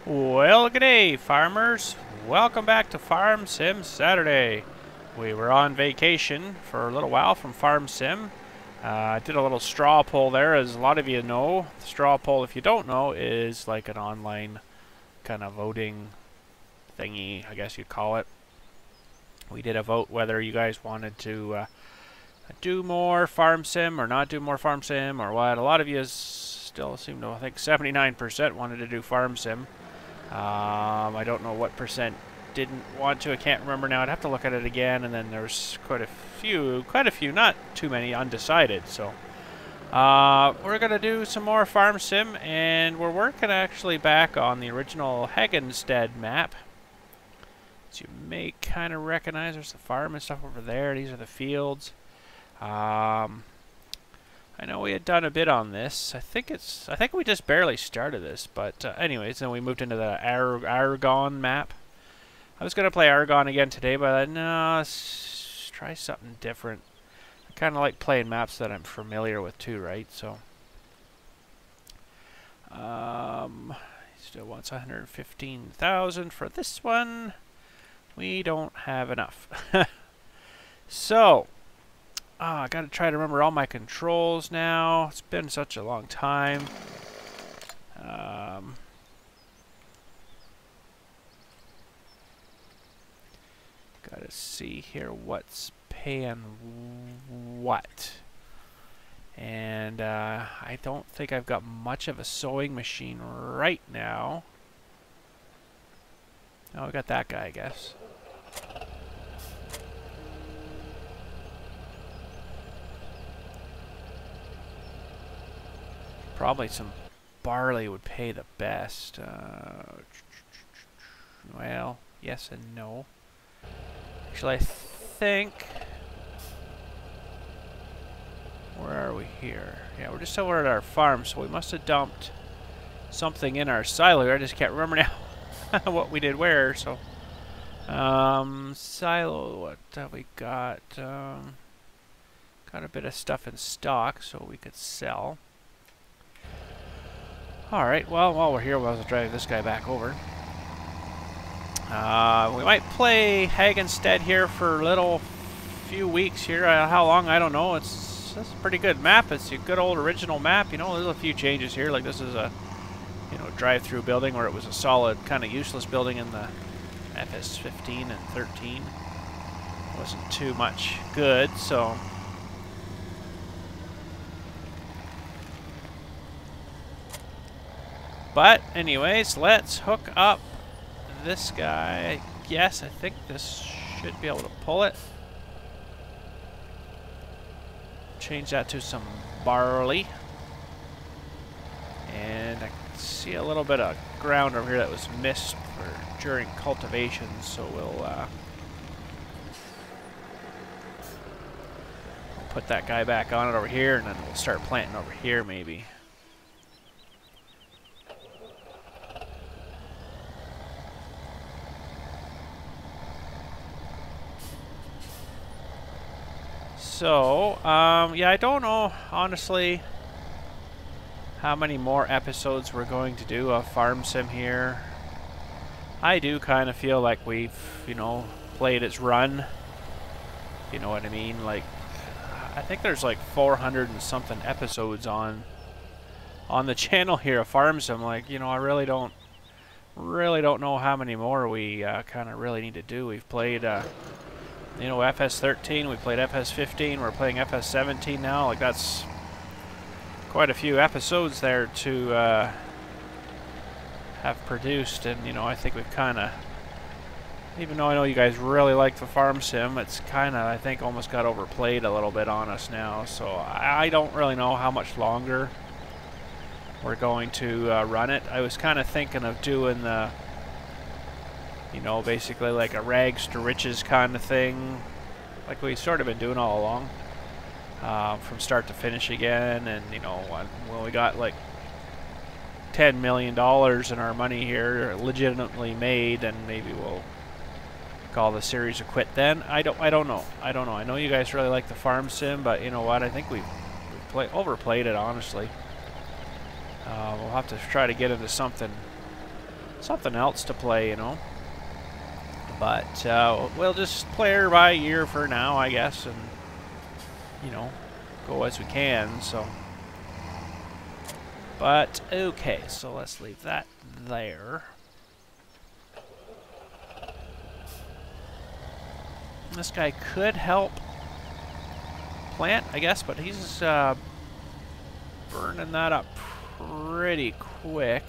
Well, g'day, farmers. Welcome back to Farm Sim Saturday. We were on vacation for a little while from Farm Sim. I did a little straw poll there, as a lot of you know. The straw poll, if you don't know, is like an online kind of voting thingy, I guess you'd call it. We did a vote whether you guys wanted to do more Farm Sim or not do more Farm Sim or what. A lot of you still seem to, I think 79% wanted to do Farm Sim. I don't know what percent didn't want to. I can't remember now. I'd have to look at it again. And then there's quite a few, not too many undecided. So we're gonna do some more Farm Sim, and we're working actually back on the original Hagenstead map. As you may kind of recognize, there's the farm and stuff over there. These are the fields. I know we had done a bit on this. I think we just barely started this, but anyways, then we moved into the Aragon map. I was gonna play Aragon again today, but I thought, no, let's try something different. I kind of like playing maps that I'm familiar with too, right? So, still wants 115,000 for this one. We don't have enough. So. I gotta try to remember all my controls now. It's been such a long time. Gotta see here what's paying what. And I don't think I've got much of a sewing machine right now. Oh, we got that guy, I guess. Probably some barley would pay the best. Well, yes and no. Actually, I think... Where are we here? Yeah, we're just over at our farm, so we must have dumped something in our silo here. I just can't remember now what we did where, so... silo, what have we got? Got a bit of stuff in stock, so we could sell. Alright, well, while we're here, we'll have to drive this guy back over. We might play Hagenstead here for a few weeks here. How long, I don't know. It's a pretty good map. It's a good old original map. You know, there's a few changes here. Like this is a, drive-through building where it was a solid, kind of useless building in the FS 15 and 13. Wasn't too much good, so... But, anyways, let's hook up this guy. Yes, I think this should be able to pull it. Change that to some barley. And I see a little bit of ground over here that was missed during cultivation, so we'll put that guy back on it over here, and then we'll start planting over here maybe. So, yeah, I don't know, honestly, how many more episodes we're going to do of Farm Sim here. I do kind of feel like we've, played its run. You know what I mean? Like, I think there's like 400 and something episodes on the channel here of Farm Sim. Like, I really don't know how many more we kind of really need to do. We've played... FS 13, we played FS 15, we're playing FS 17 now. Like, that's quite a few episodes there to have produced, and I think we've kind of, even though I know you guys really like the Farm Sim, it's kind of, I think, almost got overplayed a little bit on us now. So I don't really know how much longer we're going to run it. I was kind of thinking of doing the, basically like a rags to riches kind of thing, like we've sort of been doing all along, from start to finish again. And when we got like $10 million in our money here, legitimately made, then maybe we'll call the series a quit. Then I don't know. I know you guys really like the Farm Sim, but you know what? I think we've overplayed it, honestly. We'll have to try to get into something something else to play, you know. But we'll just play her by ear for now, I guess, and you know, go as we can. So, but okay, so let's leave that there. This guy could help plant, I guess, but he's burning that up pretty quick.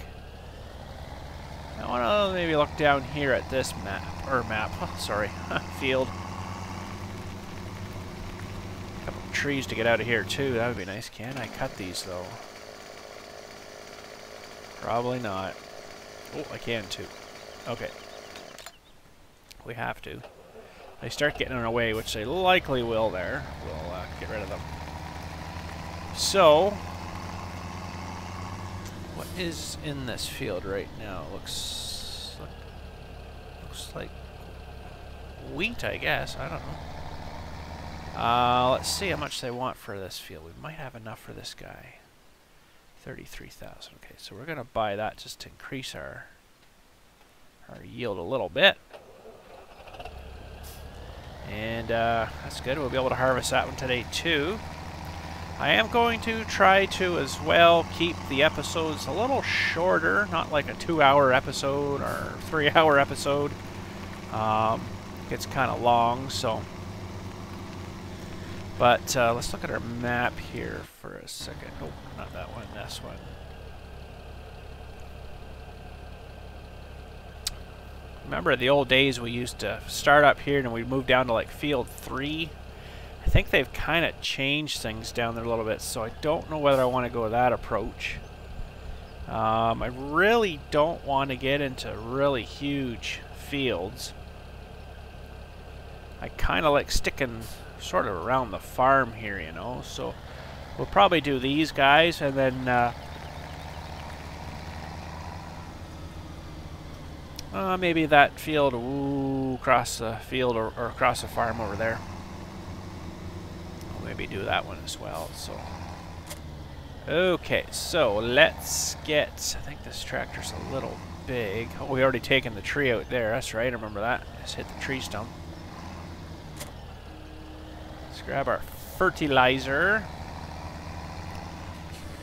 I want to maybe look down here at this sorry, field. A couple trees to get out of here too, that would be nice. Can I cut these though? Probably not. Oh, I can too. Okay. We have to. They start getting in our way, which they likely will there. We'll get rid of them. So, what is in this field right now? Looks like wheat, I guess. I don't know. Let's see how much they want for this field. We might have enough for this guy. 33,000. Okay, so we're gonna buy that just to increase our yield a little bit. And that's good. We'll be able to harvest that one today too. I am going to try to as well keep the episodes a little shorter, not like a 2-hour episode or 3-hour episode. Gets kind of long, so. But let's look at our map here for a second. Oh, not that one, this one. Remember the old days we used to start up here and we'd move down to like field 3. I think they've kind of changed things down there a little bit, so I don't know whether I want to go with that approach. I really don't want to get into really huge fields. I kind of like sticking sort of around the farm here, you know, so we'll probably do these guys and then maybe that field across the field or across the farm over there. I'll maybe do that one as well. So, okay, so let's get. I think this tractor's a little big. Oh, we already taken the tree out there. That's right. I remember that. Just hit the tree stump. Let's grab our fertilizer.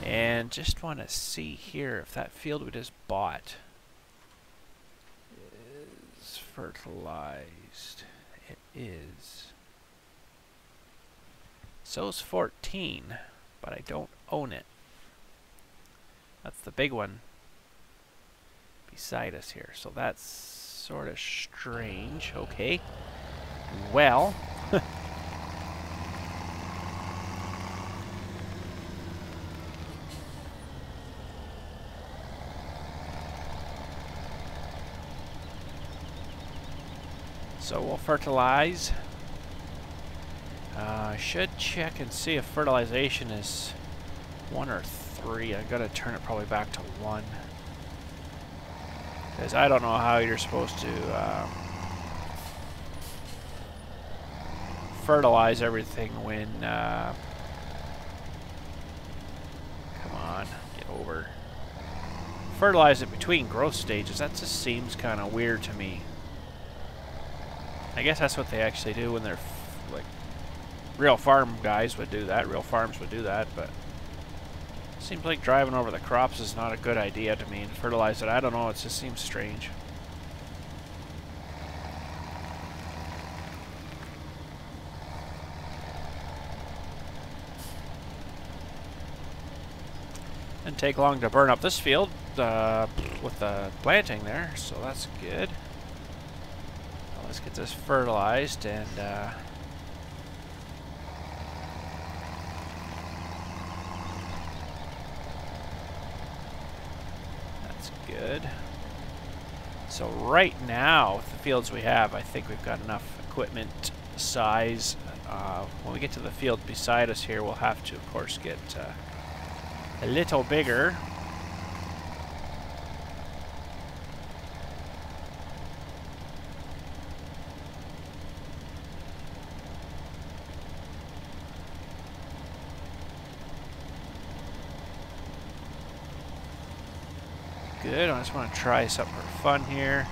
And just want to see here if that field we just bought is fertilized. It is. So's 14, but I don't own it. That's the big one beside us here. So that's sort of strange. Okay. Well. So we'll fertilize. I should check and see if fertilization is 1 or 3. I gotta turn it probably back to 1. Because I don't know how you're supposed to fertilize everything when come on, get over. Fertilize it between growth stages. That just seems kind of weird to me. I guess that's what they actually do when they're like real farm guys would do that. Real farms would do that, but it seems like driving over the crops is not a good idea to me. And fertilize it, I don't know. It just seems strange. Didn't take long to burn up this field with the planting there, so that's good. Let's get this fertilized and that's good. So right now, with the fields we have, I think we've got enough equipment size. When we get to the field beside us here, we'll have to, of course, get a little bigger. good. I just want to try something for fun here.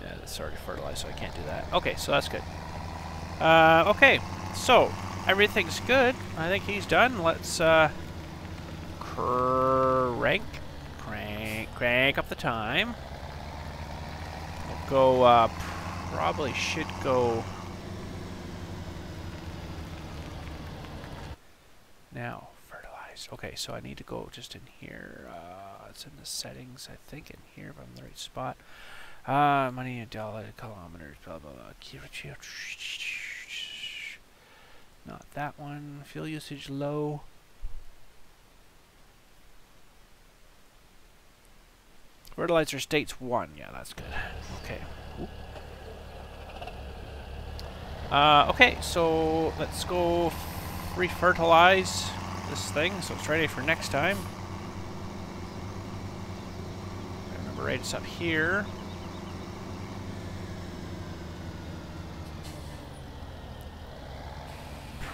Yeah, that's already fertilized, so I can't do that. Okay, so that's good. Okay, so everything's good. I think he's done. Let's crank up the time. We'll go, probably should go now. Fertilize. Okay, so I need to go just in here. It's in the settings, I think, in here, if I'm in the right spot. Money in dollar kilometers, blah, blah, blah. Not that one. Fuel usage low. Fertilizer states 1. Yeah, that's good. Okay. Okay, so let's go refertilize this thing so it's ready for next time. Remember, right, it's up here.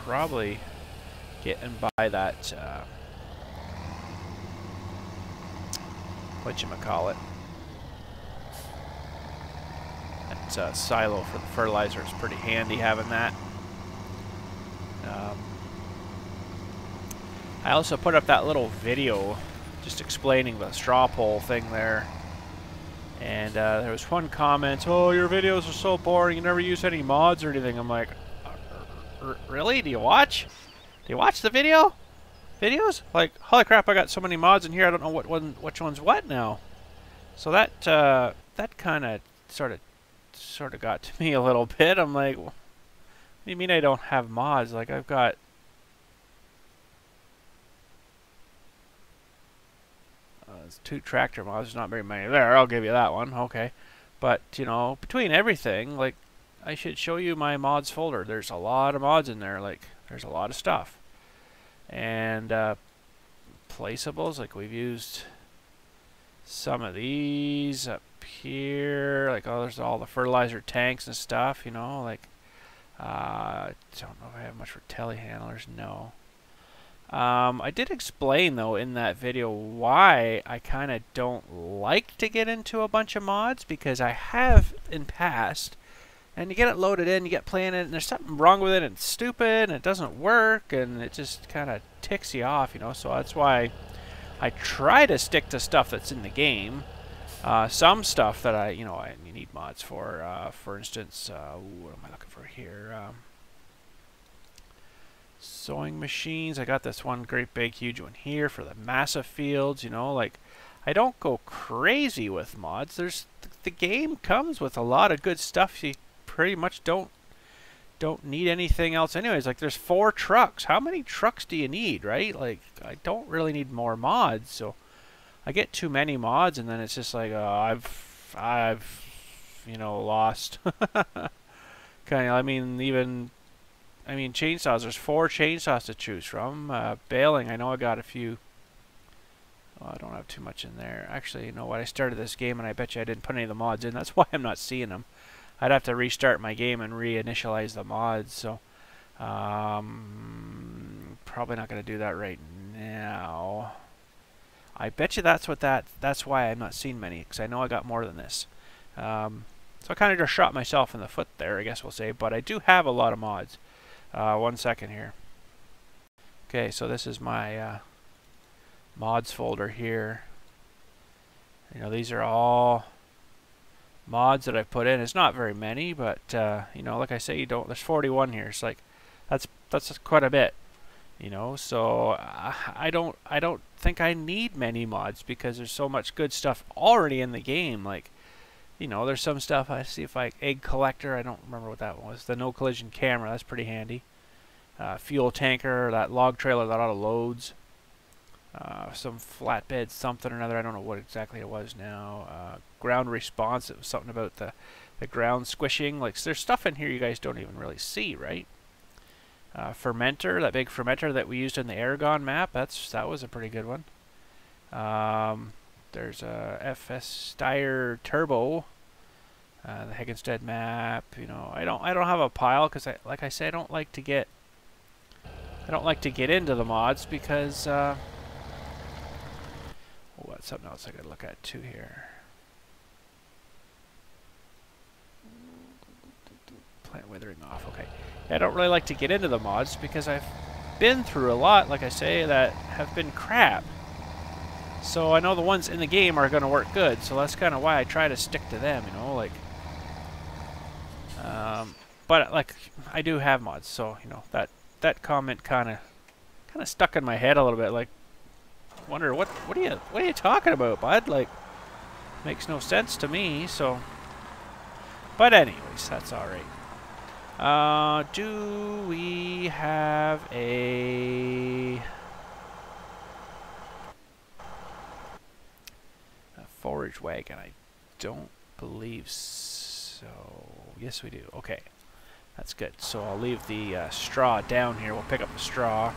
Probably getting by that, whatchamacallit. That silo for the fertilizer is pretty handy having that. I also put up that little video just explaining the straw poll thing there. And there was one comment, "Oh, your videos are so boring, you never use any mods or anything." I'm like, really? Do you watch? Do you watch the videos? Like, holy crap, I got so many mods in here, I don't know which one's what now. So that that kind of sort of got to me a little bit. I'm like, what do you mean I don't have mods? Like, I've got there's 2 tractor mods. There's not very many there. I'll give you that one. Okay. But, you know, between everything, like, I should show you my mods folder. There's a lot of mods in there. Like, there's a lot of stuff. And placeables, like, we've used some of these up here. Like, oh, there's all the fertilizer tanks and stuff, you know. Like, I don't know if I have much for telehandlers. No. I did explain, though, in that video why I kind of don't like to get into a bunch of mods, because I have in past, and you get it loaded in, you get playing it, and there's something wrong with it, and it's stupid, and it doesn't work, and it just kind of ticks you off, you know. So that's why I try to stick to stuff that's in the game. Some stuff that you need mods for instance, what am I looking for here? Sewing machines. I got this one great big huge one here for the massive fields, you know. Like, I don't go crazy with mods. The game comes with a lot of good stuff. You pretty much don't need anything else anyways. Like, there's 4 trucks. How many trucks do you need, right? Like, I don't really need more mods. So I get too many mods, and then it's just like, I've you know, lost. Kind of, I mean, chainsaws. There's 4 chainsaws to choose from. Baling, I know I got a few. Oh, I don't have too much in there. Actually, you know what? I started this game, and I bet you I didn't put any of the mods in. That's why I'm not seeing them. I'd have to restart my game and reinitialize the mods. So, probably not going to do that right now. I bet you that's why I'm not seeing many, because I know I got more than this. So I kind of just shot myself in the foot there, I guess we'll say. But I do have a lot of mods. 1 second here. Okay, so this is my mods folder here. You know, these are all mods that I've put in. It's not very many, but you know, like I say, there's 41 here. It's like that's quite a bit. You know, so I don't think I need many mods, because there's so much good stuff already in the game. Like, you know, there's some stuff. I see if egg collector. I don't remember what that was. The no collision camera. That's pretty handy. Fuel tanker. That log trailer that auto loads. Some flatbed something or another. I don't know what exactly it was now. Ground response. It was something about the ground squishing. Like, there's stuff in here you guys don't even really see, right? Fermenter. That big fermenter that we used in the Aragon map. That was a pretty good one. There's a FS Steyr Turbo, the Higginstead map. You know, I don't have a pile, because like I said, I don't like to get I don't like to get into the mods because, oh, that's something else I gotta look at too here. Plant withering off, okay. I don't really like to get into the mods because I've been through a lot, like I say, that have been crap. So I know the ones in the game are gonna work good, so that's kind of why I try to stick to them, you know, like. But like, I do have mods, so you know that comment kind of stuck in my head a little bit. Like, wonder what are you talking about, bud? Like, makes no sense to me. So, but anyways, that's all right. Do we have a forage wagon? I don't believe so. Yes, we do. Okay. That's good. So I'll leave the straw down here. We'll pick up the straw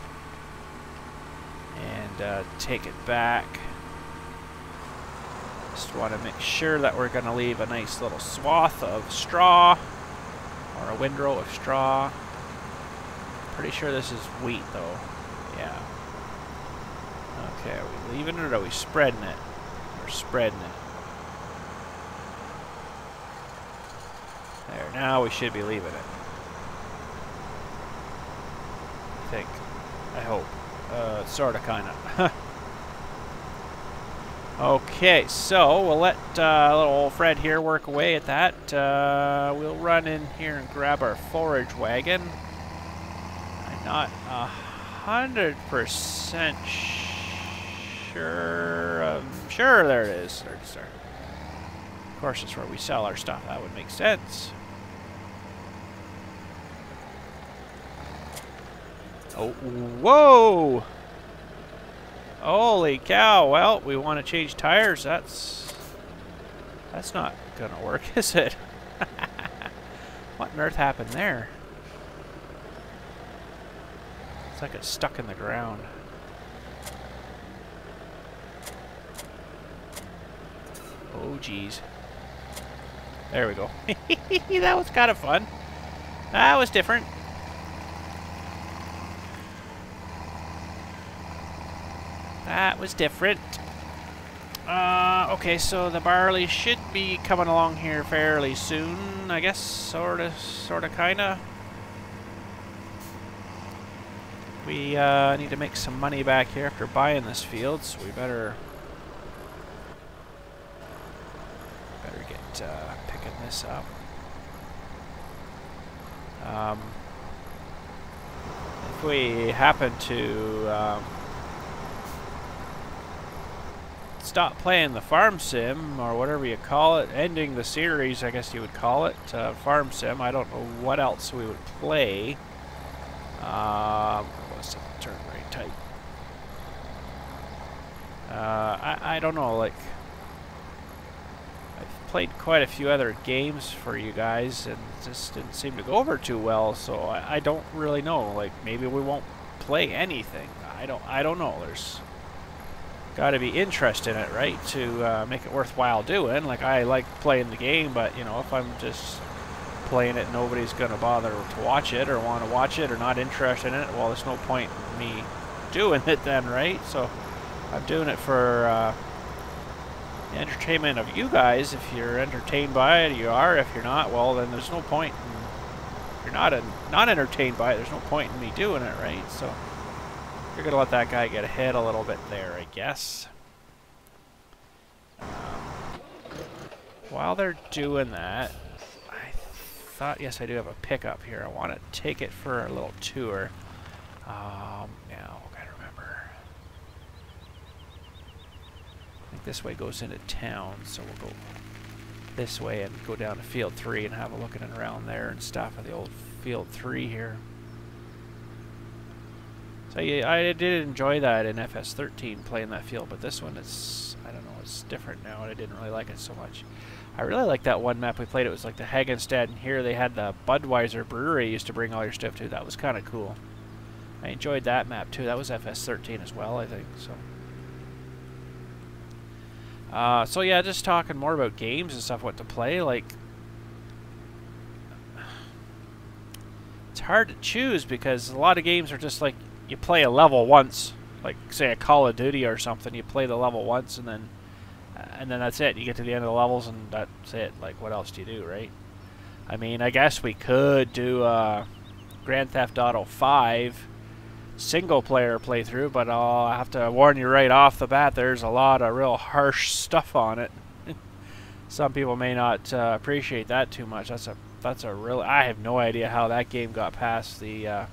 and take it back. Just want to make sure that we're going to leave a nice little swath of straw, or a windrow of straw. Pretty sure this is wheat though. Yeah. Okay, are we leaving it or are we spreading it? We're spreading it. There, now we should be leaving it. I think. I hope. Sorta, kinda. Okay, so we'll let little old Fred here work away at that. We'll run in here and grab our forage wagon. I'm not 100% sure. Sure, there it is. There's our, of course, it's where we sell our stuff. That would make sense. Oh, whoa! Holy cow! Well, we want to change tires. That's not gonna work, is it? What on earth happened there? It's like it's stuck in the ground. Oh, geez. There we go. That was kind of fun. That was different. That was different. Okay, so the barley should be coming along here fairly soon, I guess. Sorta, kinda. We need to make some money back here after buying this field, so we better get picking this up. If we happen to stop playing the farm sim, or whatever you call it, ending the series, I guess you would call it, farm sim. I don't know what else we would play. Let's turn right tight. I don't know, like, I've played quite a few other games for you guys, and it just didn't seem to go over too well, so I don't really know. Like, maybe we won't play anything. I don't know. There's got to be interest in it, right, to make it worthwhile doing. Like, I like playing the game, but, you know, if I'm just playing it, nobody's going to bother to watch it or want to watch it or not interested in it, well, there's no point in me doing it then, right? So I'm doing it for the entertainment of you guys. If you're entertained by it, you are. If you're not, well, then there's no point if you're not entertained by it, there's no point in me doing it, right? So you're going to let that guy get ahead a little bit there, I guess. While they're doing that, I thought, yes, I do have a pickup here. I want to take it for a little tour. Now, I gotta remember. I think this way goes into town, so we'll go this way and go down to Field 3 and have a look at it around there and stuff at the old Field 3 here. So yeah, I did enjoy that in FS13, playing that field, but this one, it's, I don't know, it's different now, and I didn't really like it so much. I really like that one map we played. It was like the Hagenstead, and here they had the Budweiser brewery you used to bring all your stuff to. That was kind of cool. I enjoyed that map too. That was FS13 as well, I think. So yeah, just talking more about games and stuff, what to play. Like, it's hard to choose because a lot of games are just like you play a level once, like say a Call of Duty or something. You play the level once, and then that's it. You get to the end of the levels, and that's it. Like, what else do you do, right? I mean, I guess we could do Grand Theft Auto 5 single-player playthrough, but I'll have to warn you right off the bat, there's a lot of real harsh stuff on it. Some people may not appreciate that too much. That's a real... I have no idea how that game got past the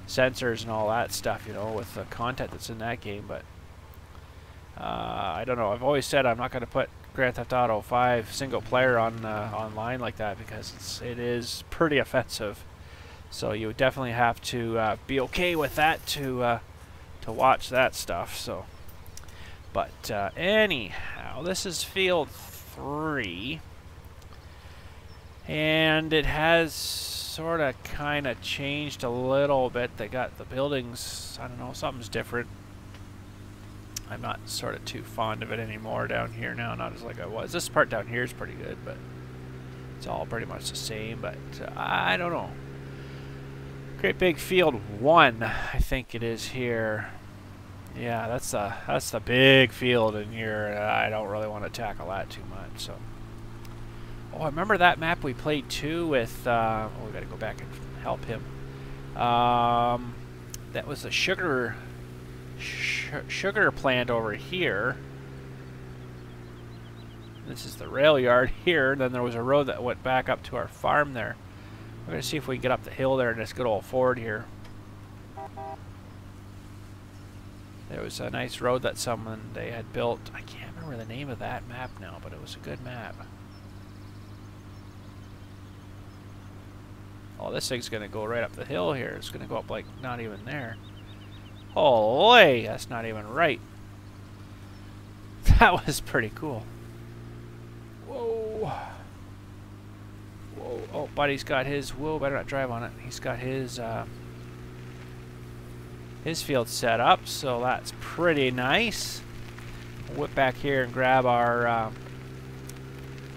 censors and all that stuff, you know, with the content that's in that game, but I don't know. I've always said I'm not going to put Grand Theft Auto 5 single-player on online like that, because it is pretty offensive. So you would definitely have to be okay with that to watch that stuff. So, but anyhow, this is field 3, and it has sort of kind of changed a little bit. They got the buildings. I don't know, something's different. I'm not sort of too fond of it anymore down here now. Not as like I was. This part down here is pretty good, but it's all pretty much the same. But I don't know. Great Big Field 1, I think it is here. Yeah, that's the big field in here. I don't really want to tackle that too much. So, oh, I remember that map we played too with. Oh, we got to go back and help him. That was the sugar plant over here. This is the rail yard here. Then there was a road that went back up to our farm there. We're going to see if we can get up the hill there in this good old Ford here. There was a nice road that they had built. I can't remember the name of that map now, but it was a good map. Oh, this thing's going to go right up the hill here. It's going to go up like not even there. Holy, that's not even right. That was pretty cool. Whoa. Whoa. Oh, buddy's got his... Whoa, better not drive on it. He's got his field set up, so that's pretty nice. Whip back here and grab our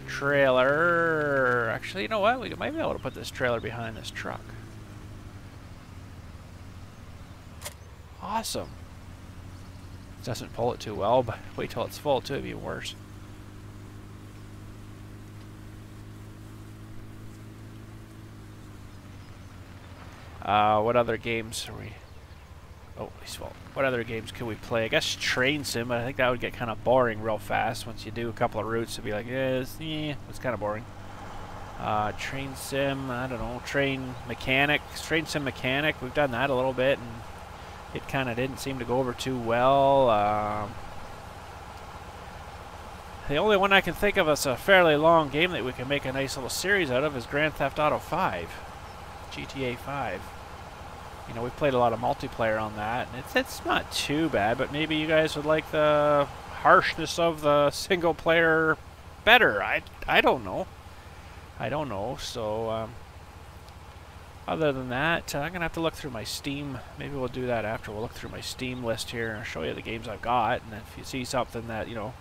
trailer. Actually, you know what? We might be able to put this trailer behind this truck. Awesome. Doesn't pull it too well, but wait till it's full too, it'd be worse. What other games are we... Oh, well, what other games can we play? I guess Train Sim, but I think that would get kind of boring real fast. Once you do a couple of routes, it'd be like, it's kind of boring. Train Sim, I don't know, Train Sim Mechanic, we've done that a little bit, and it kind of didn't seem to go over too well. The only one I can think of that's a fairly long game that we can make a nice little series out of is Grand Theft Auto 5. GTA 5. You know, we played a lot of multiplayer on that, and it's not too bad, but maybe you guys would like the harshness of the single player better. I don't know. So, other than that, I'm going to have to look through my Steam. Maybe we'll do that after. We'll look through my Steam list here and show you the games I've got, and if you see something that, you know,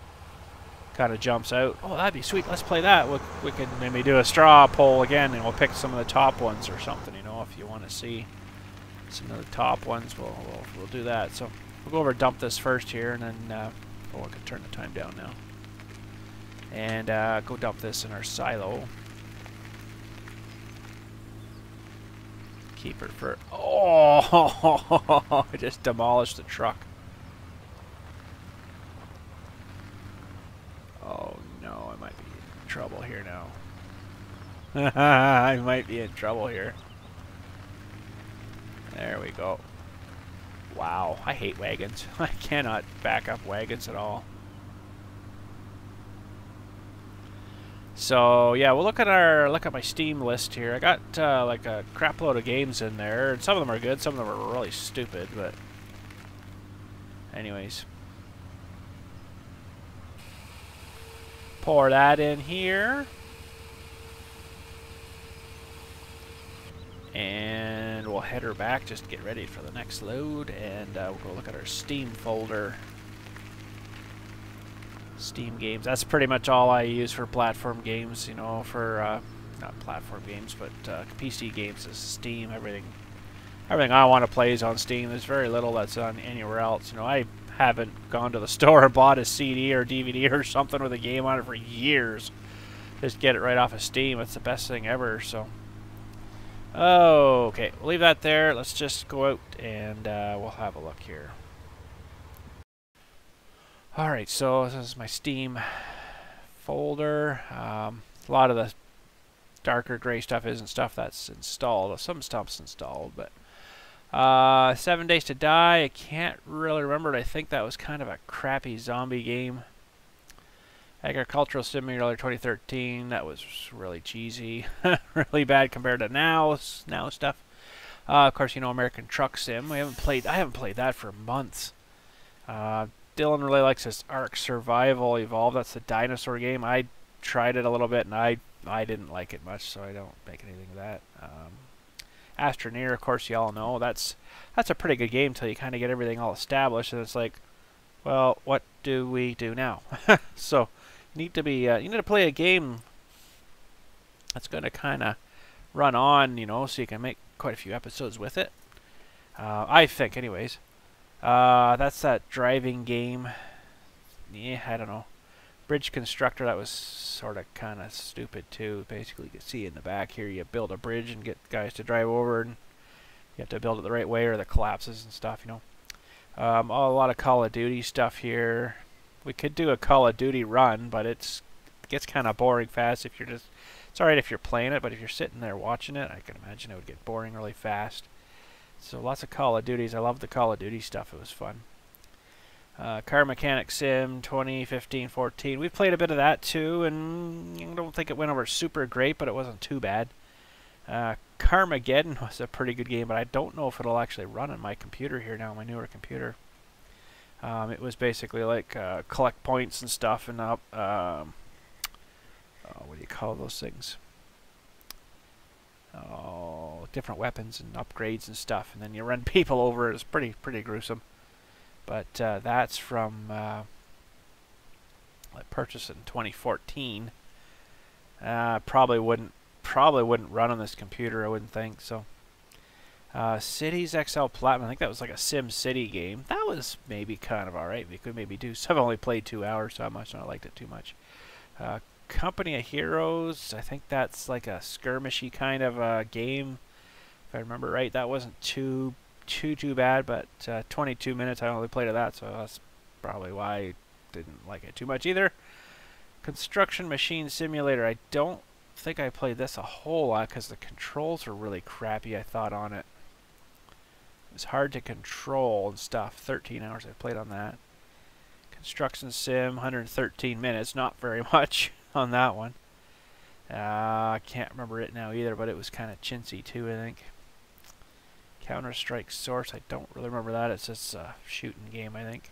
kind of jumps out, oh, that'd be sweet, let's play that. We can maybe do a straw poll again, and we'll pick some of the top ones or something, you know, if you want to see some of the top ones, we'll do that. So we'll go over and dump this first here, and then oh, I can turn the time down now, and go dump this in our silo. Keep it for... Oh, I just demolished the truck. Oh no, I might be in trouble here now. I might be in trouble here. There we go. Wow, I hate wagons. I cannot back up wagons at all. So yeah, we'll look at my Steam list here. I got like a crap load of games in there, and some of them are good, some of them are really stupid, but anyways. Pour that in here. And we'll head her back, just get ready for the next load, and we'll go look at our Steam folder. Steam games. That's pretty much all I use for platform games, you know, for not platform games, but PC games is Steam. everything I want to play is on Steam. There's very little that's on anywhere else. You know, I haven't gone to the store and bought a CD or DVD or something with a game on it for years. Just get it right off of Steam. It's the best thing ever. So, okay, we'll leave that there. Let's just go out and we'll have a look here. All right, so this is my Steam folder. A lot of the darker gray stuff isn't stuff that's installed. Some stuff's installed, but 7 Days to Die, I can't really remember it. I think that was kind of a crappy zombie game. Agricultural Simulator 2013, that was really cheesy. Really bad compared to now stuff. Of course, you know, American Truck Sim. I haven't played that for months. Dylan really likes this Ark Survival Evolved. That's the dinosaur game. I tried it a little bit and I didn't like it much, so I don't make anything of that. Astroneer, of course, you all know that's a pretty good game until you kind of get everything all established, and it's like, well, what do we do now? So you need to play a game that's going to kind of run on, you know, so you can make quite a few episodes with it. I think, anyways. That's that driving game. Yeah, I don't know. Bridge Constructor, that was sort of kind of stupid too. Basically, you can see in the back here, you build a bridge and get guys to drive over, and you have to build it the right way or it collapses and stuff, you know. A lot of Call of Duty stuff here. We could do a Call of Duty run, but it gets kind of boring fast if you're just... It's alright if you're playing it, but if you're sitting there watching it, I can imagine it would get boring really fast. So lots of Call of Duties. I love the Call of Duty stuff. It was fun. Car Mechanic Sim 2015-14. We played a bit of that too, and I don't think it went over super great, but it wasn't too bad. Carmageddon was a pretty good game, but I don't know if it'll actually run on my computer here now, my newer computer. It was basically like collect points and stuff, and what do you call those things? Oh, different weapons and upgrades and stuff, and then you run people over. It's pretty gruesome. But that's from I purchased it in 2014. Probably wouldn't run on this computer, I wouldn't think. So Cities XL Platinum, I think that was like a Sim City game. That was maybe kind of alright. We could maybe do. So I've only played 2 hours, so I must not liked it too much. Company of Heroes, I think that's like a skirmishy kind of game. If I remember right, that wasn't too bad, but 22 minutes I only played of that, so that's probably why I didn't like it too much either. Construction Machine Simulator, I don't think I played this a whole lot because the controls are really crappy, I thought, on it. It was hard to control and stuff. 13 hours I played on that. Construction Sim, 113 minutes, not very much on that one. I can't remember it now either, but it was kind of chintzy too, I think. Counter-Strike Source, I don't really remember that. It's just a shooting game, I think.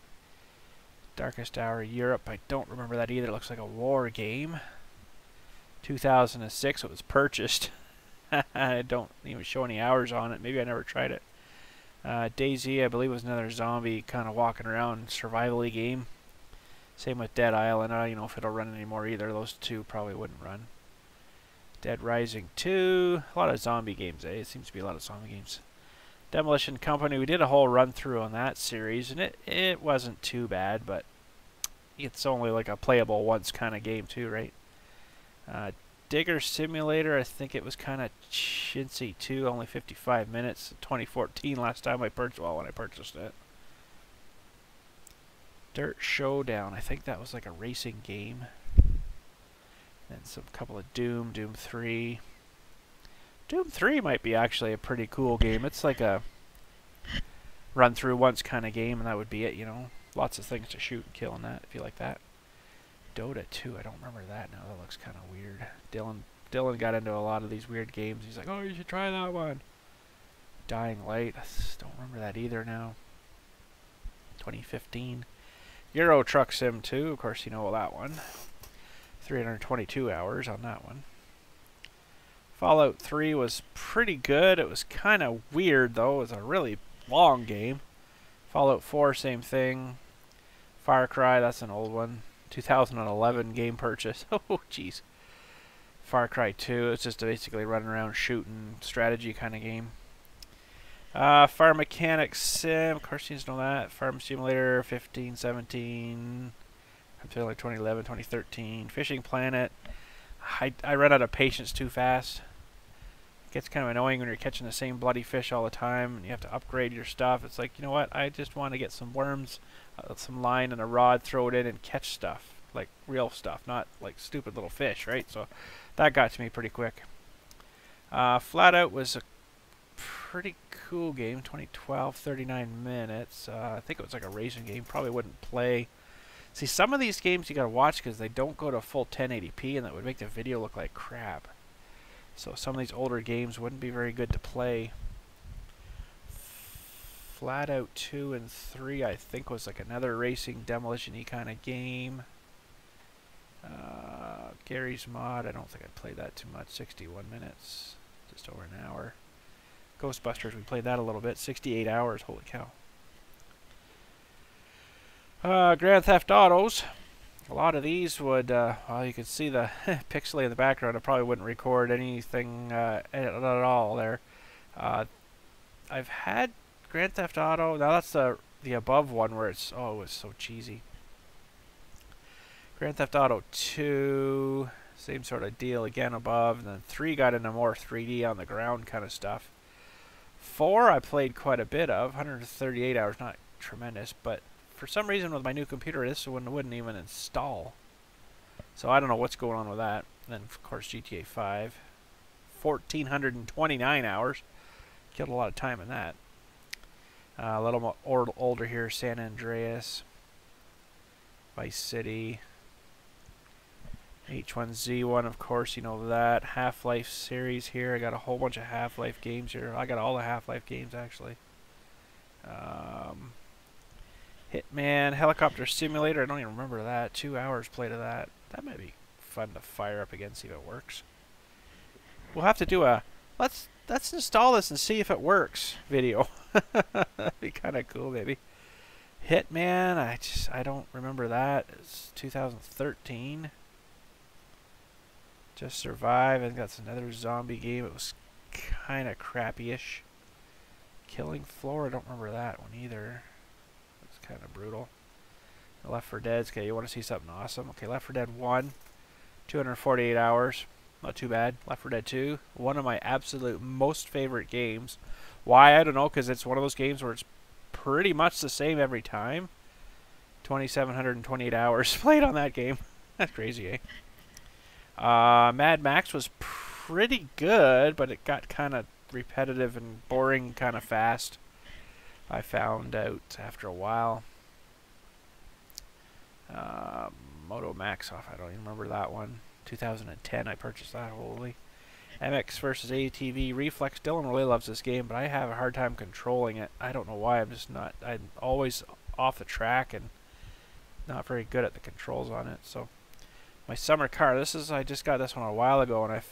Darkest Hour Europe, I don't remember that either. It looks like a war game. 2006, it was purchased. I don't even show any hours on it. Maybe I never tried it. DayZ, I believe, was another zombie kind of walking around survival-y game. Same with Dead Island. I don't know if it'll run anymore either. Those two probably wouldn't run. Dead Rising 2. A lot of zombie games, eh? It seems to be a lot of zombie games. Demolition Company, we did a whole run-through on that series, and it wasn't too bad, but it's only like a playable once kind of game too, right? Digger Simulator, I think it was kind of chintzy too, only 55 minutes. 2014 last time I purchased, well, when I purchased it. Dirt Showdown, I think that was like a racing game. And some couple of Doom 3. Doom 3 might be actually a pretty cool game. It's like a run through once kind of game, and that would be it, you know. Lots of things to shoot and kill in that, if you like that. Dota 2, I don't remember that now. That looks kind of weird. Dylan got into a lot of these weird games. He's like, oh, you should try that one. Dying Light, I don't remember that either now. 2015. Euro Truck Sim 2, of course you know that one. 322 hours on that one. Fallout 3 was pretty good. It was kind of weird, though. It was a really long game. Fallout 4, same thing. Far Cry, that's an old one. 2011 game purchase. Oh, jeez. Far Cry 2, it's just basically running around shooting strategy kind of game. Farm Mechanics Sim, of course you need to know that. Farm Simulator 15, 17, until like 2011, 2013. Fishing Planet. I run out of patience too fast. It gets kind of annoying when you're catching the same bloody fish all the time and you have to upgrade your stuff. It's like, you know what, I just want to get some worms, some line and a rod, throw it in and catch stuff. Like real stuff, not like stupid little fish, right? So that got to me pretty quick. Flat Out was a pretty cool game, 2012, 39 minutes. I think it was like a racing game, probably wouldn't play. See, some of these games you gotta watch because they don't go to full 1080p and that would make the video look like crap. So some of these older games wouldn't be very good to play. Flat Out 2 and 3 I think was like another racing demolition-y kind of game. Gary's Mod, I don't think I played that too much, 61 minutes, just over an hour. Ghostbusters, we played that a little bit, 68 hours, holy cow. Grand Theft Autos. A lot of these would, well, you can see the pixely in the background. I probably wouldn't record anything at all there. I've had Grand Theft Auto. Now that's the above one where it's, oh, it was so cheesy. Grand Theft Auto 2, same sort of deal again above. And then 3 got into more 3D on the ground kind of stuff. 4 I played quite a bit of, 138 hours, not tremendous, but for some reason with my new computer this one wouldn't even install. So I don't know what's going on with that. And then of course GTA 5, 1,429 hours. Killed a lot of time in that. A little more older here, San Andreas, Vice City, H1Z1, of course, you know that. Half-Life series here. I got a whole bunch of Half-Life games here. I got all the Half-Life games, actually. Hitman, Helicopter Simulator. I don't even remember that. 2 hours played of that. That might be fun to fire up again, see if it works. We'll have to do a let's install this and see if it works video. That'd be kind of cool, maybe. Hitman, I don't remember that. It's 2013. Just Survive. I think that's another zombie game. It was kind of crappy-ish. Killing Floor, I don't remember that one either. It's kind of brutal. Left 4 Dead, okay, you want to see something awesome. Okay, Left 4 Dead 1, 248 hours. Not too bad. Left 4 Dead 2, one of my absolute most favorite games. Why? I don't know, because it's one of those games where it's pretty much the same every time. 2,728 hours played on that game. That's crazy, eh? Mad Max was pretty good, but it got kind of repetitive and boring kind of fast. I found out after a while. Moto Max off, I don't even remember that one. 2010 I purchased that, holy. MX versus ATV Reflex. Dylan really loves this game, but I have a hard time controlling it. I don't know why, I'm just not, I'm always off the track and not very good at the controls on it. So my summer car, I just got this one a while ago, and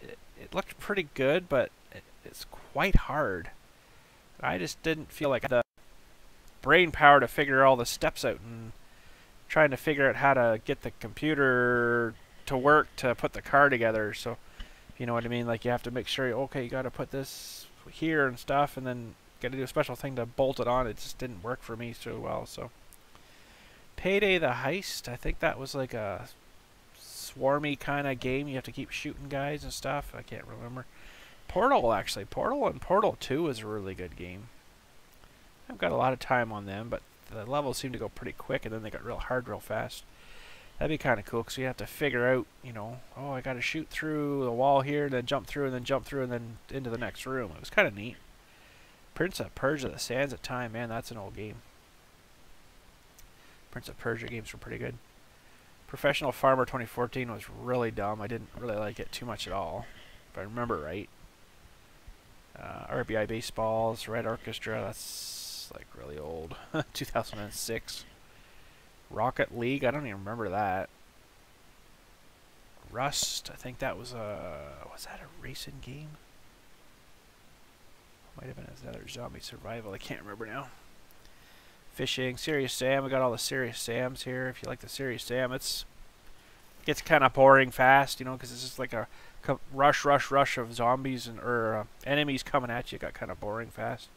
it looked pretty good, but it's quite hard. I just didn't feel like I had the brain power to figure all the steps out and trying to figure out how to get the computer to work to put the car together. So, you know what I mean? Like, you have to make sure, okay, you got to put this here and stuff, and then got to do a special thing to bolt it on. It just didn't work for me so well. So, Payday the Heist, I think that was like a swarmy kind of game. You have to keep shooting guys and stuff. I can't remember. Portal, actually. Portal and Portal 2 is a really good game. I've got a lot of time on them, but the levels seem to go pretty quick, and then they got real hard real fast. That'd be kind of cool, because you have to figure out, you know, oh, I got to shoot through the wall here, and then jump through, and then jump through, and then into the next room. It was kind of neat. Prince of Persia, The Sands of Time, man, that's an old game. Prince of Persia games were pretty good. Professional Farmer 2014 was really dumb. I didn't really like it too much at all, if I remember right. RBI Baseballs, Red Orchestra, that's like really old. 2006. Rocket League, I don't even remember that. Rust, I think that was that a racing game? Might have been another zombie survival, I can't remember now. Fishing, Serious Sam, we got all the Serious Sams here. If you like the Serious Sam, it's gets kind of boring fast, you know, because it's just like a rush of zombies or enemies coming at you. It got kind of boring fast.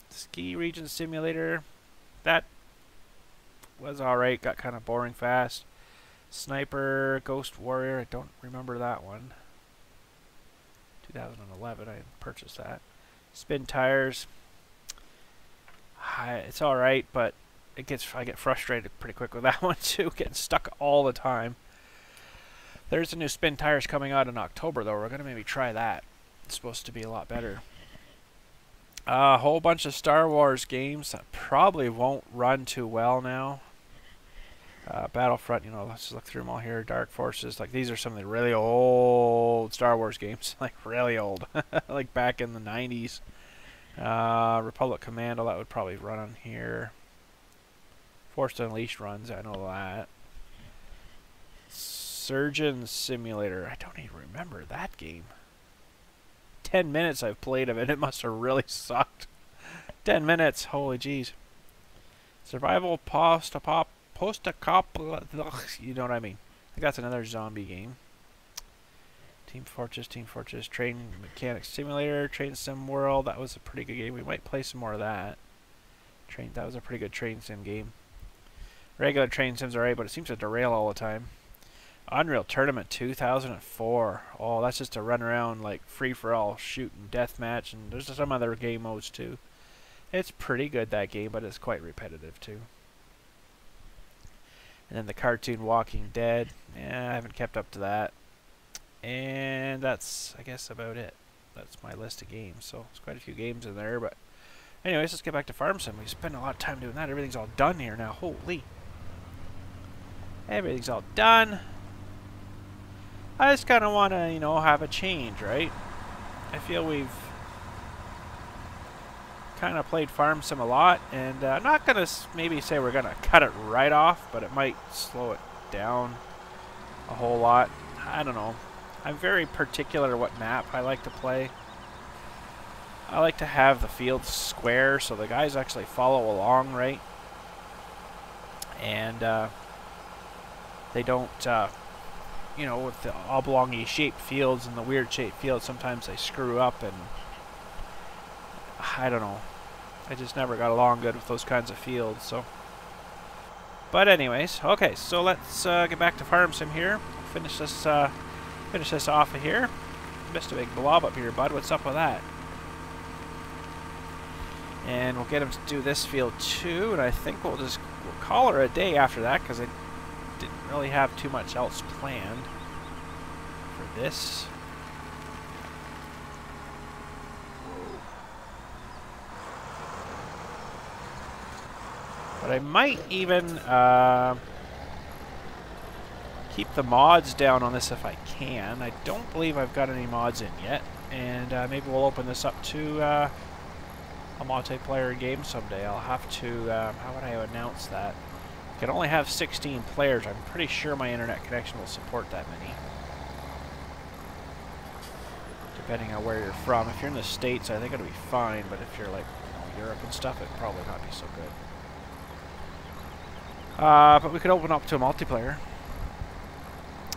Ski Region Simulator, that was alright, got kind of boring fast. Sniper Ghost Warrior, I don't remember that one. 2011, I purchased that. Spin Tires, it's alright, but I get frustrated pretty quick with that one too, getting stuck all the time. There's a new Spin Tires coming out in October though. We're going to maybe try that. It's supposed to be a lot better. A whole bunch of Star Wars games that probably won't run too well now. Battlefront, you know, let's just look through them all here. Dark Forces, like these are some of the really old Star Wars games, like really old, like back in the 90s. Republic Commando, that would probably run on here. Force Unleashed runs, I know that. Surgeon Simulator, I don't even remember that game. 10 minutes I've played of it, it must have really sucked. 10 minutes, holy jeez. Survival post-apocalypse, you know what I mean. I think that's another zombie game. Team Fortress, Train Mechanics Simulator, Train Sim World, that was a pretty good game. We might play some more of that. That was a pretty good train sim game. Regular train sims are alright, but it seems to derail all the time. Unreal Tournament 2004. Oh, that's just a run around like free-for-all shooting deathmatch, and there's some other game modes too. It's pretty good, that game, but it's quite repetitive too. And then the cartoon Walking Dead. Yeah, I haven't kept up to that. And that's, I guess, about it. That's my list of games. So there's quite a few games in there, but anyways, let's get back to Farm Sim. We spend a lot of time doing that. Everything's all done here now. Holy. Everything's all done. I just kind of want to, you know, have a change, right? I feel we've kind of played Farm Sim a lot, and I'm not going to maybe say we're going to cut it right off, but it might slow it down a whole lot. I don't know. I'm very particular what map I like to play. I like to have the field square so the guys actually follow along, right? And they don't, you know, with the oblong-y shaped fields and the weird shaped fields, sometimes they screw up, and I don't know. I just never got along good with those kinds of fields, so. But anyways, okay, so let's get back to Farm Sim here. Finish this off of here. Missed a big blob up here, bud. What's up with that? And we'll get him to do this field too, and I think we'll call her a day after that, because I didn't really have too much else planned for this. But I might even keep the mods down on this if I can. I don't believe I've got any mods in yet, and maybe we'll open this up to a multiplayer game someday. I'll have to, how would I announce that? I can only have 16 players. I'm pretty sure my internet connection will support that many. Depending on where you're from. If you're in the States, I think it'll be fine, but if you're like, you know, Europe and stuff, it'd probably not be so good. But we could open up to a multiplayer.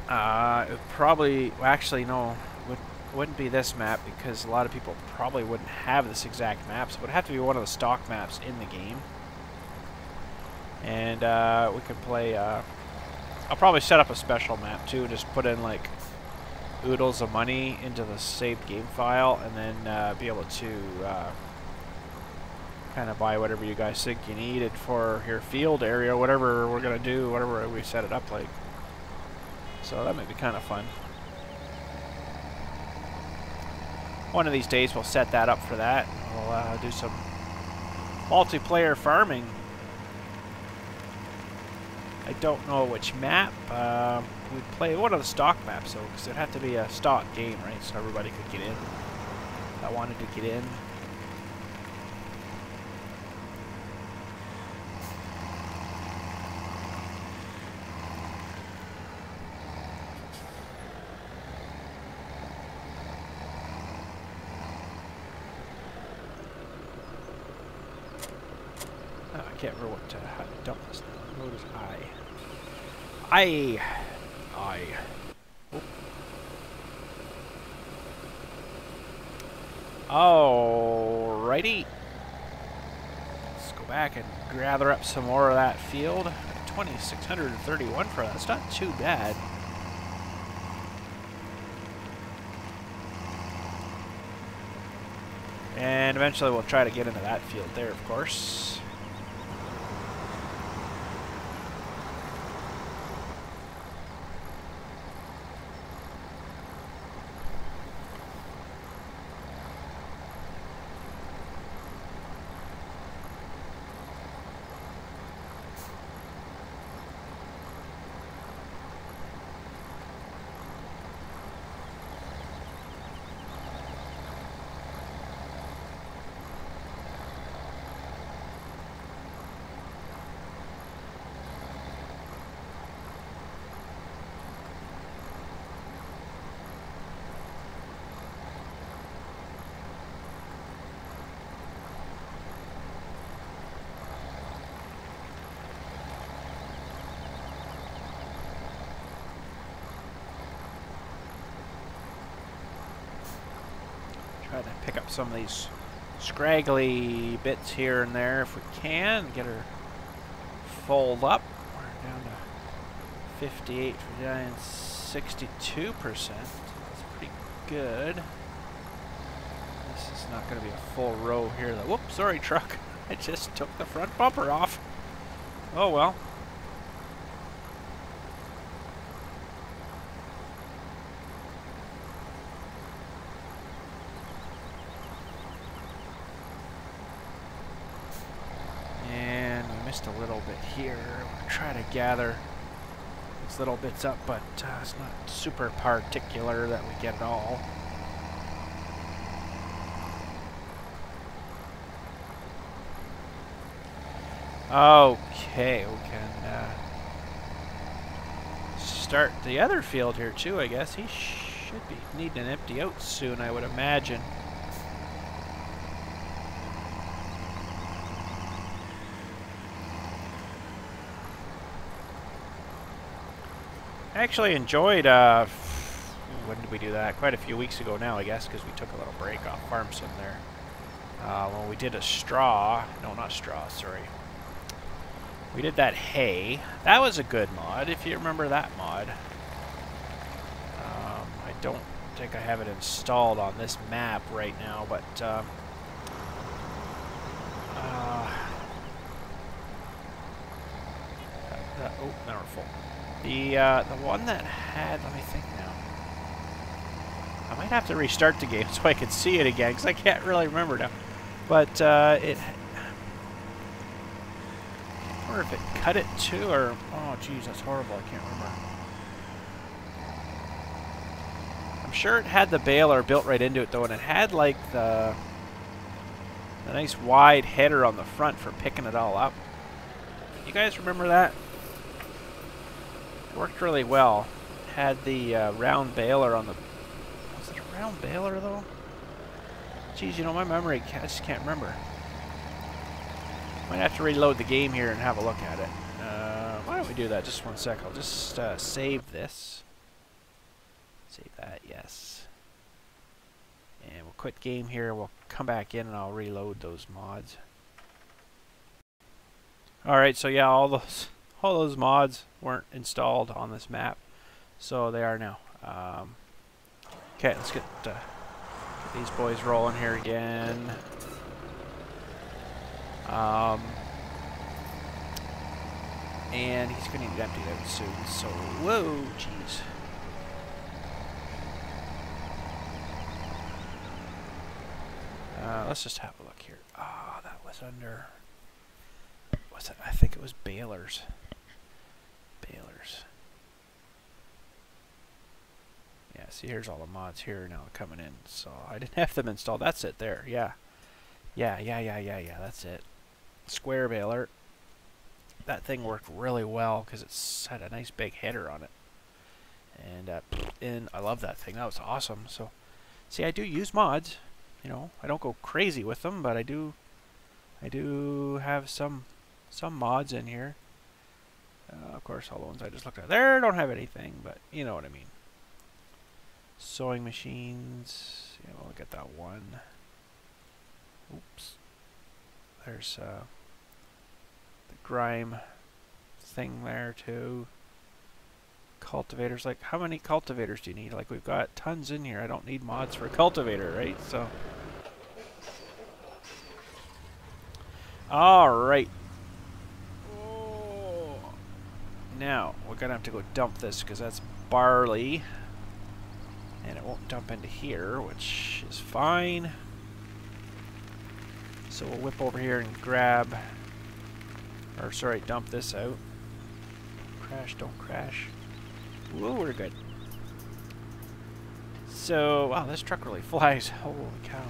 It would probably, well, actually no, wouldn't be this map, because a lot of people probably wouldn't have this exact map, so it would have to be one of the stock maps in the game. And we could play, I'll probably set up a special map too, just put in like oodles of money into the saved game file, and then be able to kind of buy whatever you guys think you needed for your field area, whatever we're going to do, whatever we set it up like. So that might be kind of fun. One of these days we'll set that up for that. We'll do some multiplayer farming. I don't know which map. We'd play one of the stock maps, though, because it'd have to be a stock game, right? So everybody could get in. I wanted to get in. I can't remember how to dump this now. The road is high. Aye. Alrighty. Let's go back and gather up some more of that field. 2,631 for that. That's not too bad. And eventually we'll try to get into that field there, of course. Try to pick up some of these scraggly bits here and there if we can. Get her fold up. We're down to 58, 59, 62%. That's pretty good. This is not going to be a full row here. Whoops, sorry truck. I just took the front bumper off. Oh well. A little bit here. We'll try to gather these little bits up, but it's not super particular that we get it all. Okay, we can start the other field here too, I guess. He should be needing an empty out soon, I would imagine. I actually enjoyed, when did we do that? Quite a few weeks ago now, I guess, because we took a little break off Farm Sim there. When we did a straw, no, not straw, sorry. We did that hay. That was a good mod, if you remember that mod. I don't think I have it installed on this map right now, but, oh, now we're full. The one that had, let me think now. I might have to restart the game so I can see it again, because I can't really remember now. But it, I wonder if it cut it too, or, oh geez, that's horrible, I can't remember. I'm sure it had the baler built right into it though, and it had like the nice wide header on the front for picking it all up. You guys remember that? Worked really well. Had the round baler on the... Was it a round baler though? Geez, you know, my memory, I just can't remember. Might have to reload the game here and have a look at it. Why don't we do that? Just 1 sec. I'll just save this. Save that, yes. And we'll quit game here. We'll come back in and I'll reload those mods. Alright, so yeah, all those mods weren't installed on this map, so they are now. Okay, let's get these boys rolling here again. And he's going to need empty out soon, so whoa, jeez. Let's just have a look here. Ah, that was under... What's it? I think it was balers. Yeah, see, here's all the mods here now coming in. So I didn't have them installed. That's it there. Yeah. Yeah, that's it. Square baler. That thing worked really well because it's had a nice big header on it. And I love that thing. That was awesome. So, see, I do use mods. You know, I don't go crazy with them, but I do have some mods in here. Of course, all the ones I just looked at there don't have anything, but you know what I mean. Sewing machines. Yeah, we'll look at that one. Oops. There's the grime thing there too. Cultivators. Like, how many cultivators do you need? Like, we've got tons in here. I don't need mods for a cultivator, right? So. Alright. Oh. Now, we're going to have to go dump this because that's barley. And it won't dump into here, which is fine. So we'll whip over here and grab, or sorry, dump this out. Crash, don't crash. Whoa, we're good. So, wow, this truck really flies. Holy cow.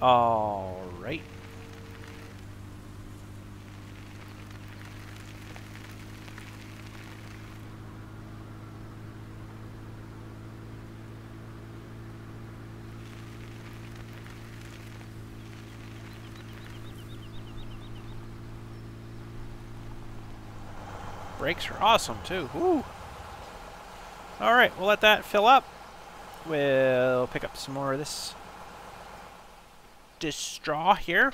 All right. Brakes are awesome too. Woo. All right, we'll let that fill up. We'll pick up some more of this straw here.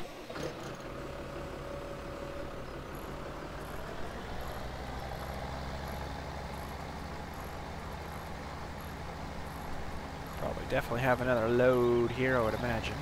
Probably definitely have another load here, I would imagine.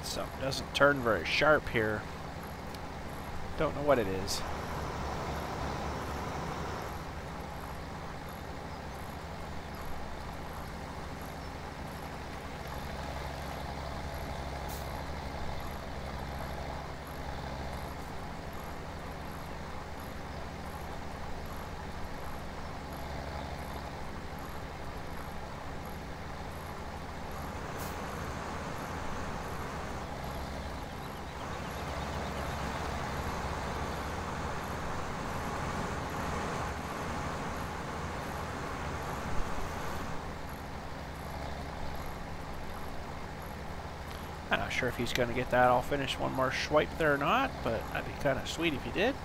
Something doesn't turn very sharp here. Don't know what it is. I'm not sure if he's going to get that all finished one more swipe there or not, but that'd be kind of sweet if he did.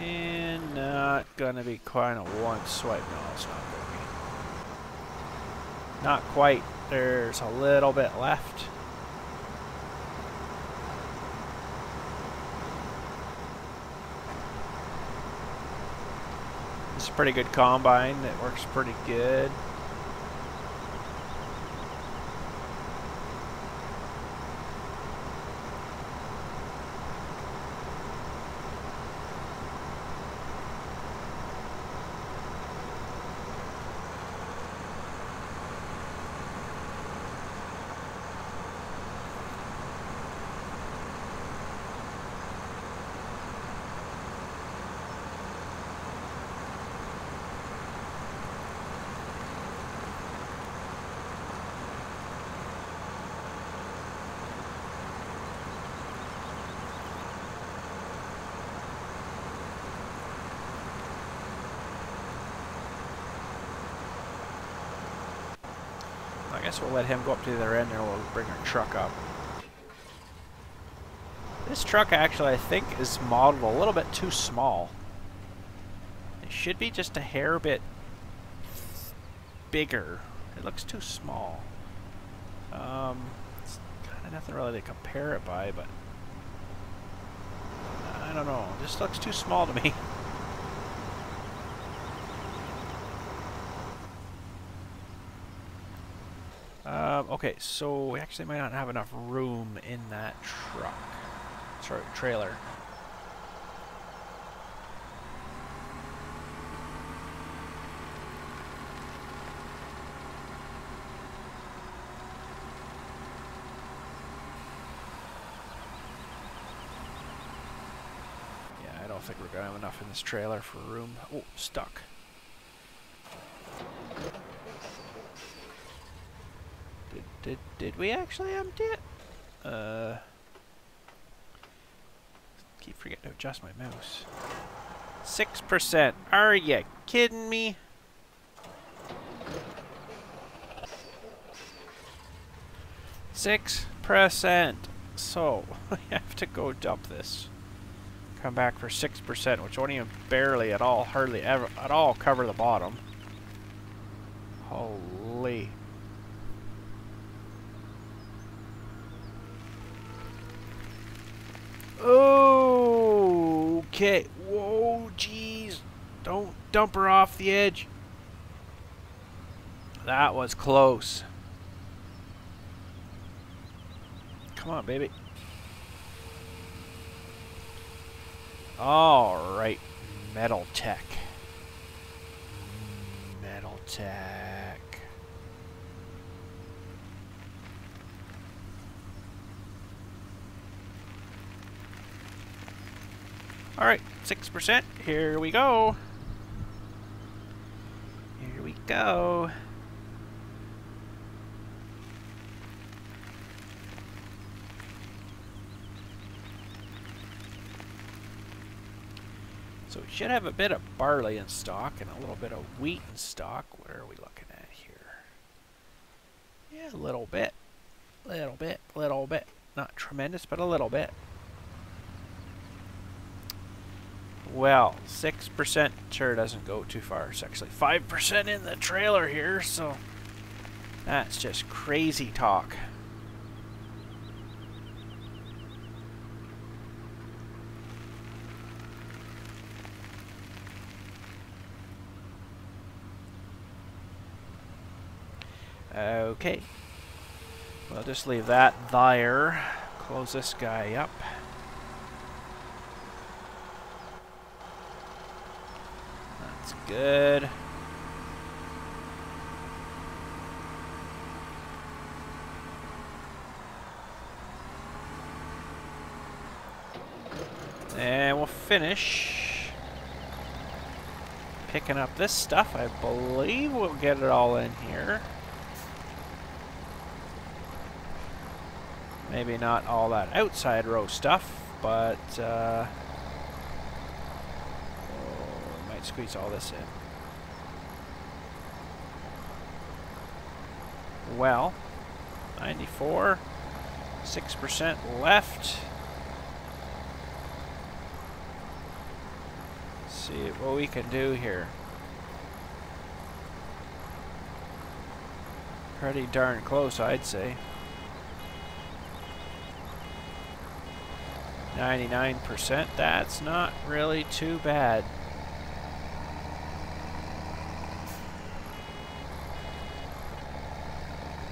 And not going to be quite a one swipe. No, it's not going to be. Not quite. There's a little bit left. This is a pretty good combine. It works pretty good. I guess we'll let him go up to the other end and we'll bring our truck up. This truck actually, I think, is modeled a little bit too small. It should be just a hair bit bigger. It looks too small. It's kind of nothing really to compare it by, but I don't know. It just looks too small to me. Okay, so we actually might not have enough room in that truck. Sorry, trailer. don't think we're gonna have enough in this trailer for room. Oh, stuck. Did we actually empty it? Keep forgetting to adjust my mouse. 6%. Are you kidding me? 6%. So I have to go dump this. Come back for 6%, which won't even barely at all, hardly ever at all cover the bottom. Holy. Okay. Whoa, jeez. Don't dump her off the edge. That was close. Come on, baby. All right. Metal Tech. Metal Tech. All right, 6%. Here we go. Here we go. So we should have a bit of barley in stock and a little bit of wheat in stock. What are we looking at here? Yeah, a little bit. Little bit, little bit. Not tremendous, but a little bit. Well, 6% sure doesn't go too far. It's actually 5% in the trailer here, so that's just crazy talk. Okay. We'll just leave that there. Close this guy up. That's good. And we'll finish picking up this stuff. I believe we'll get it all in here. Maybe not all that outside row stuff, but oh, we might squeeze all this in. Well, 94, 6% left. Let's see what we can do here. Pretty darn close, I'd say. 99%, that's not really too bad.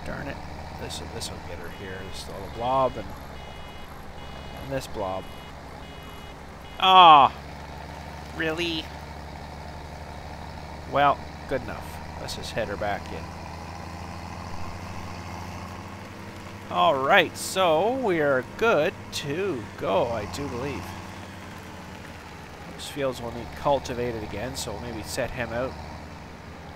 Darn it. This will get her here. This little blob and this blob. Ah, really? Well, good enough. Let's just head her back in. Alright, so we are good to go, I do believe. Those fields will need cultivated again, so maybe set him out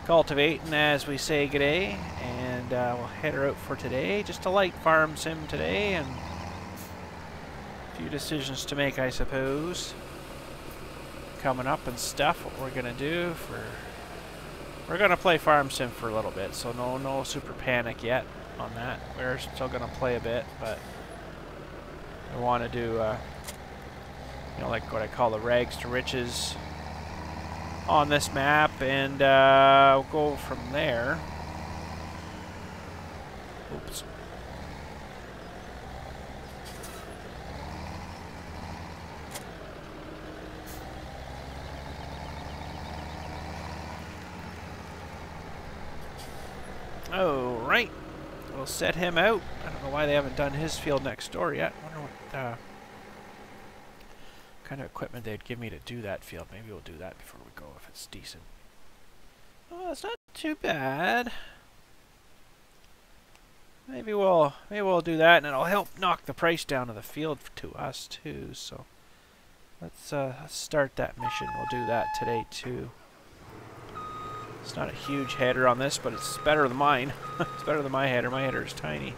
cultivating as we say g'day, and we'll head her out for today. Just a light farm sim today, and a few decisions to make, I suppose. Coming up and stuff, what we're gonna do for... We're gonna play farm sim for a little bit, so no super panic yet on that. We're still gonna play a bit, but I want to do you know, like what I call the rags to riches on this map, and we'll go from there. Oops. All right. We'll set him out. I don't know why they haven't done his field next door yet. I wonder what kind of equipment they'd give me to do that field. Maybe we'll do that before we go if it's decent. Oh, it's not too bad. Maybe we'll do that, and it'll help knock the price down of the field to us too. So Let's start that mission. We'll do that today too. It's not a huge header on this, but it's better than mine. It's better than my header. My header is tiny.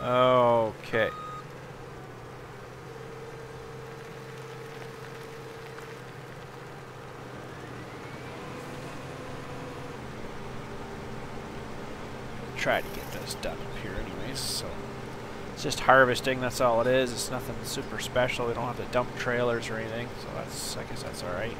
Okay. Try to get this done up here anyways, so it's just harvesting, that's all it is. It's nothing super special. We don't have to dump trailers or anything, so that's, I guess that's alright.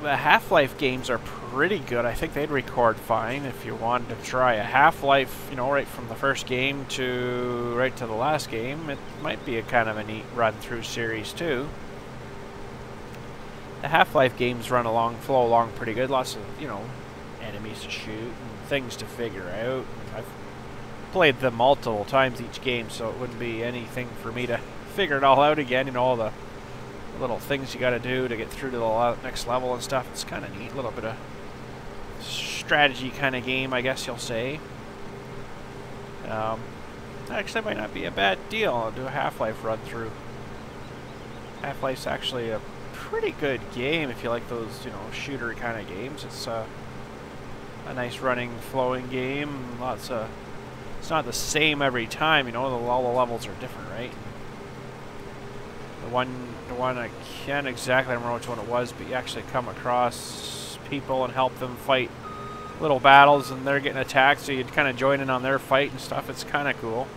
The Half-Life games are pretty good. I think they'd record fine if you wanted to try a Half-Life, you know, right from the first game to right to the last game. It might be a kind of a neat run-through series too. The Half-Life games flow along pretty good. Lots of, you know, enemies to shoot and things to figure out. I've played them multiple times each game, so it wouldn't be anything for me to figure it all out again. You know, all the little things you got to do to get through to the next level and stuff. It's kind of neat. A little bit of strategy kind of game, I guess you'll say. Actually, might not be a bad deal. I'll do a Half-Life run through. Half-Life's actually a pretty good game if you like those, you know, shooter kind of games. It's a nice running, flowing game. Lots of. It's not the same every time. You know, all the levels are different, right? The one I can't exactly remember which one it was, but you actually come across people and help them fight little battles, and they're getting attacked, so you'd kind of join in on their fight and stuff. It's kind of cool.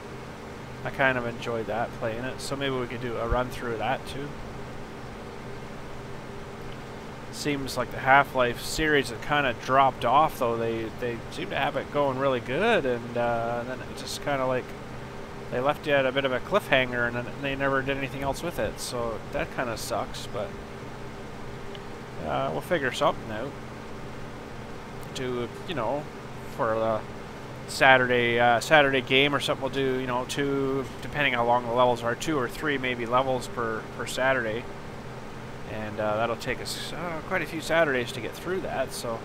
I kind of enjoyed that, playing it, so maybe we could do a run through of that too. Seems like the Half-Life series had kind of dropped off, though. They seem to have it going really good, and then it just kind of like they left you at a bit of a cliffhanger, and then they never did anything else with it, so that kind of sucks, but we'll figure something out. Do, you know, for the Saturday game or something, we'll do, you know, 2, depending how long the levels are, 2 or 3 maybe levels per Saturday, and that'll take us quite a few Saturdays to get through that, so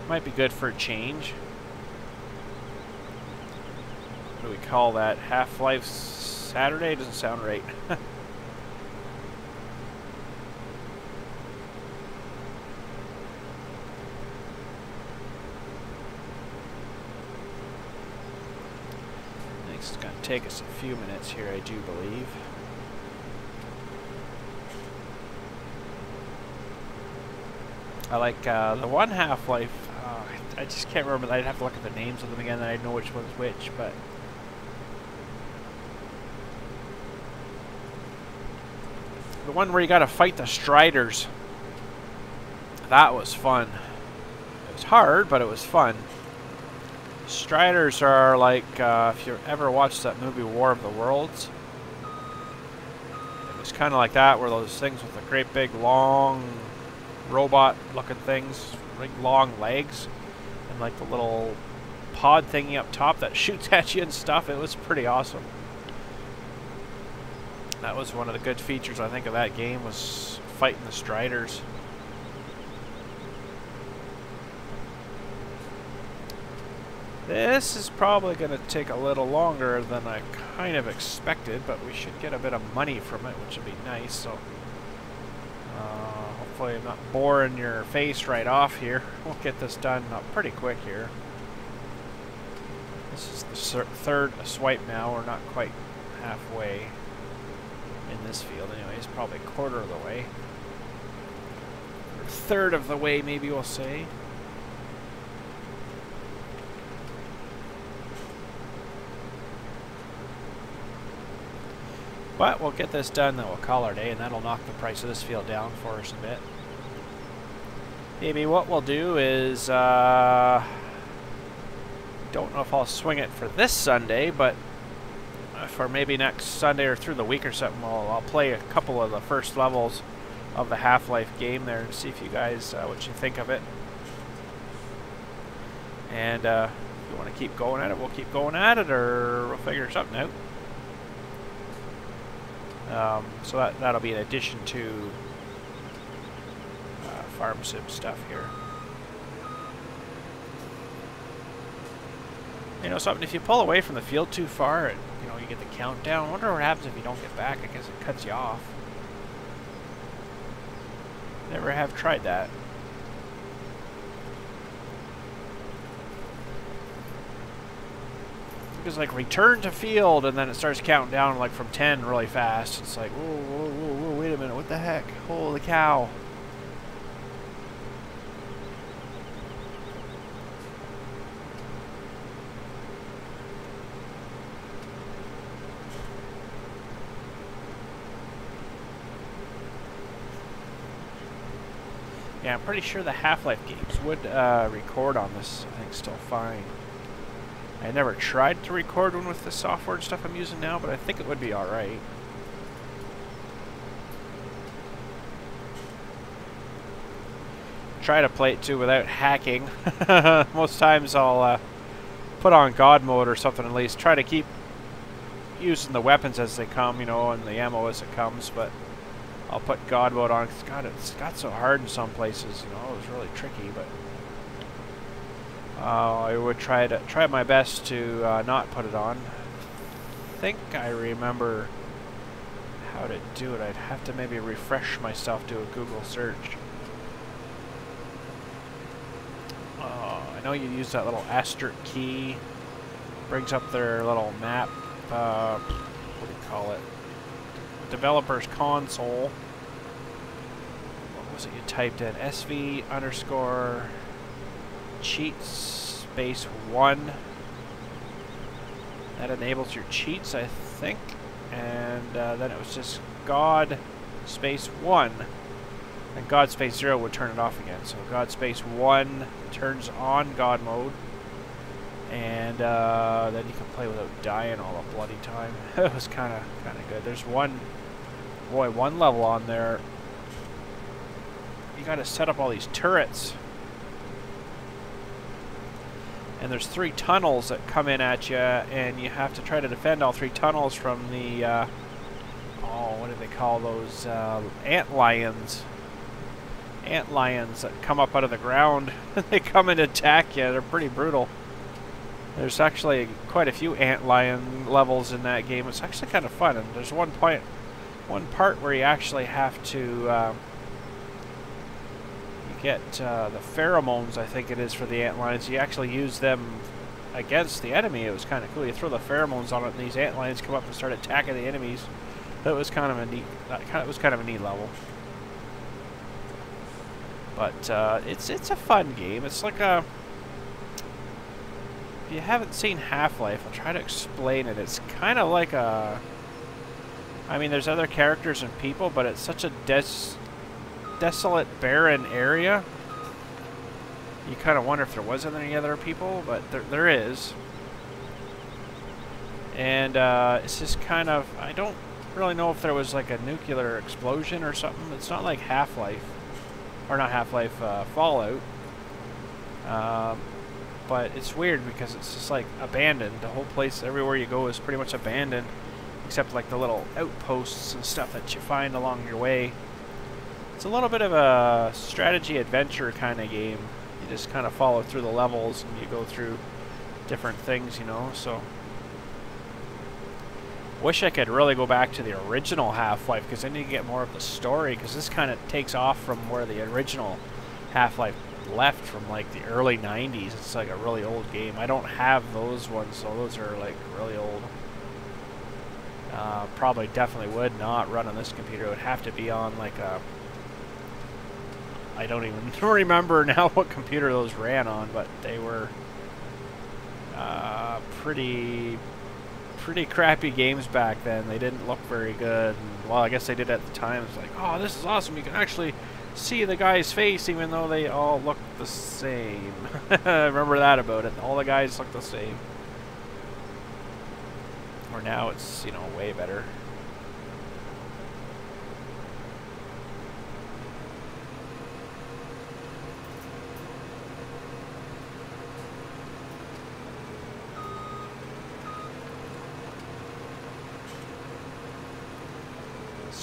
might be good for a change. What do we call that? Half-Life Saturday? Doesn't sound right. It's going to take us a few minutes here, I do believe. I like the one Half-Life. I just can't remember. I'd have to look at the names of them again, and I'd know which one's which, but the one where you got to fight the Striders. That was fun. It was hard, but it was fun. Striders are like, if you ever watched that movie War of the Worlds, it was kind of like that, where those things with the great big long robot-looking things, big long legs, and like the little pod thingy up top that shoots at you and stuff. It was pretty awesome. That was one of the good features, I think, of that game, was fighting the Striders. This is probably going to take a little longer than I kind of expected, but we should get a bit of money from it, which would be nice. So hopefully I'm not boring your face right off here. We'll get this done pretty quick here. This is the third swipe now. We're not quite halfway in this field anyways, probably a quarter of the way. Or third of the way, maybe we'll say. But we'll get this done, then we'll call our day, and that'll knock the price of this field down for us a bit. Maybe what we'll do is, don't know if I'll swing it for this Sunday, but for maybe next Sunday or through the week or something, I'll play a couple of the first levels of the Half-Life game there and see if you guys, what you think of it. And you want to keep going at it, we'll keep going at it, or we'll figure something out. So that'll be in addition to farm sim stuff here. You know something, if you pull away from the field too far, and you know you get the countdown, I wonder what happens if you don't get back. I guess it cuts you off. Never have tried that. Because like return to field, and then it starts counting down like from 10 really fast. It's like, whoa, whoa, whoa, whoa, wait a minute, what the heck? Holy cow. Yeah, I'm pretty sure the Half-Life games would record on this, I think, still fine. I never tried to record one with the software and stuff I'm using now, but I think it would be alright. Try to play it too without hacking. Most times I'll put on God mode or something at least. Try to keep using the weapons as they come, you know, and the ammo as it comes, but I'll put God mode on. God, it's got so hard in some places, you know, it was really tricky, but I would try my best to not put it on. I think I remember how to do it. I'd have to maybe refresh myself, do a Google search. I know you use that little asterisk key, brings up their little map, what do you call it? Developer's console. What was it you typed in? SV underscore cheats space 1. That enables your cheats, I think. And then it was just God space 1. And God space 0 would turn it off again. So God space 1 turns on God mode. And then you can play without dying all the bloody time. It was kind of good. There's one level on there. You got to set up all these turrets. And there's 3 tunnels that come in at you, and you have to try to defend all 3 tunnels from the, oh, what do they call those? Ant lions. Ant lions that come up out of the ground. They come and attack you. They're pretty brutal. There's actually quite a few ant lion levels in that game. It's actually kind of fun, and there's one part where you actually have to you get the pheromones, I think it is, for the ant lions. You actually use them against the enemy. It was kind of cool. You throw the pheromones on it, and these ant lions come up and start attacking the enemies. That was kind of a neat. It was kind of a neat level. But it's a fun game. It's like a. If you haven't seen Half-Life, I'll try to explain it. It's kind of like a. I mean, there's other characters and people, but it's such a desolate, barren area. You kind of wonder if there wasn't any other people, but there is. And it's just kind of. I don't really know if there was like a nuclear explosion or something. It's not like Half-Life. Or not Half-Life, Fallout. But it's weird because it's just like abandoned. The whole place, everywhere you go, is pretty much abandoned. Except like the little outposts and stuff that you find along your way. It's a little bit of a strategy adventure kind of game. You just kind of follow through the levels and you go through different things, you know, so. Wish I could really go back to the original Half-Life, because then you get more of the story, because this kind of takes off from where the original Half-Life left from like the early 90s. It's like a really old game. I don't have those ones, so those are like really old. Probably definitely would not run on this computer. It would have to be on like a... I don't even remember now what computer those ran on, but they were pretty crappy games back then. They didn't look very good. And, well, I guess they did at the time. It's like, oh, this is awesome. You can actually see the guy's face even though they all look the same. I remember that about it. All the guys look the same. Or now it's, you know, way better.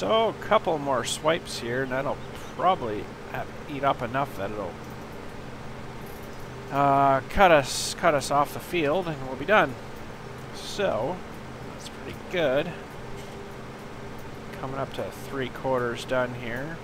So a couple more swipes here, and that'll probably eat up enough that it'll cut us off the field, and we'll be done. So that's pretty good. Coming up to 3/4 done here.